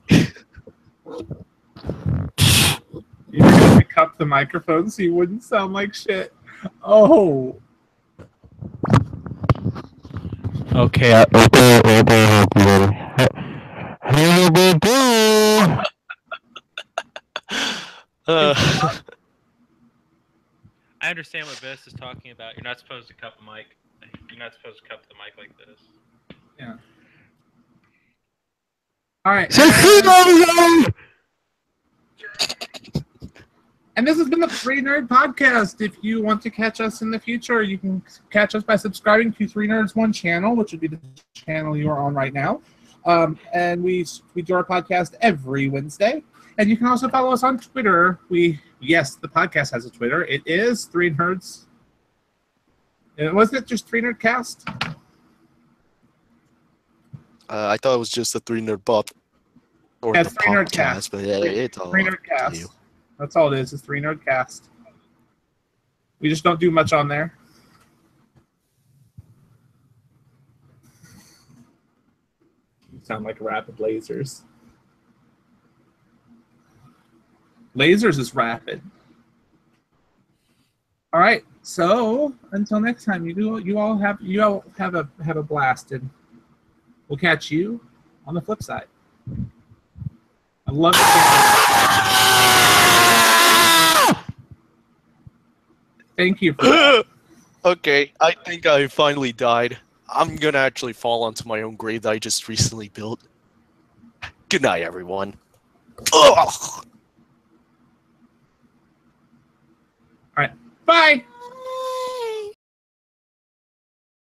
you had to cup the microphone so you wouldn't sound like shit. Oh. Okay. I understand what Bess is talking about. You're not supposed to cup a mic. You're not supposed to cup the mic like this. Yeah. All right. And this has been the Three Nerd Podcast. If you want to catch us in the future, you can catch us by subscribing to Three Nerds One channel, which would be the channel you are on right now. And we do our podcast every Wednesday. And you can also follow us on Twitter. Yes, the podcast has a Twitter. It is Three Nerds. Wasn't it just Three Nerd Cast? I thought it was just a 3 Nerd Pop. Or Yeah, the it's 3 Nerd podcast, Cast. but yeah, it's all 3 Nerd up to Cast. you. That's all it is. It's Three Nerd Cast. We just don't do much on there. You sound like rapid lasers. Lasers is rapid. All right. So until next time, you all have a blast, and we'll catch you on the flip side. I love it. Thank you for that. Okay, I think I finally died. I'm gonna actually fall onto my own grave that I just recently built. Good night, everyone. Ugh! All right. Bye.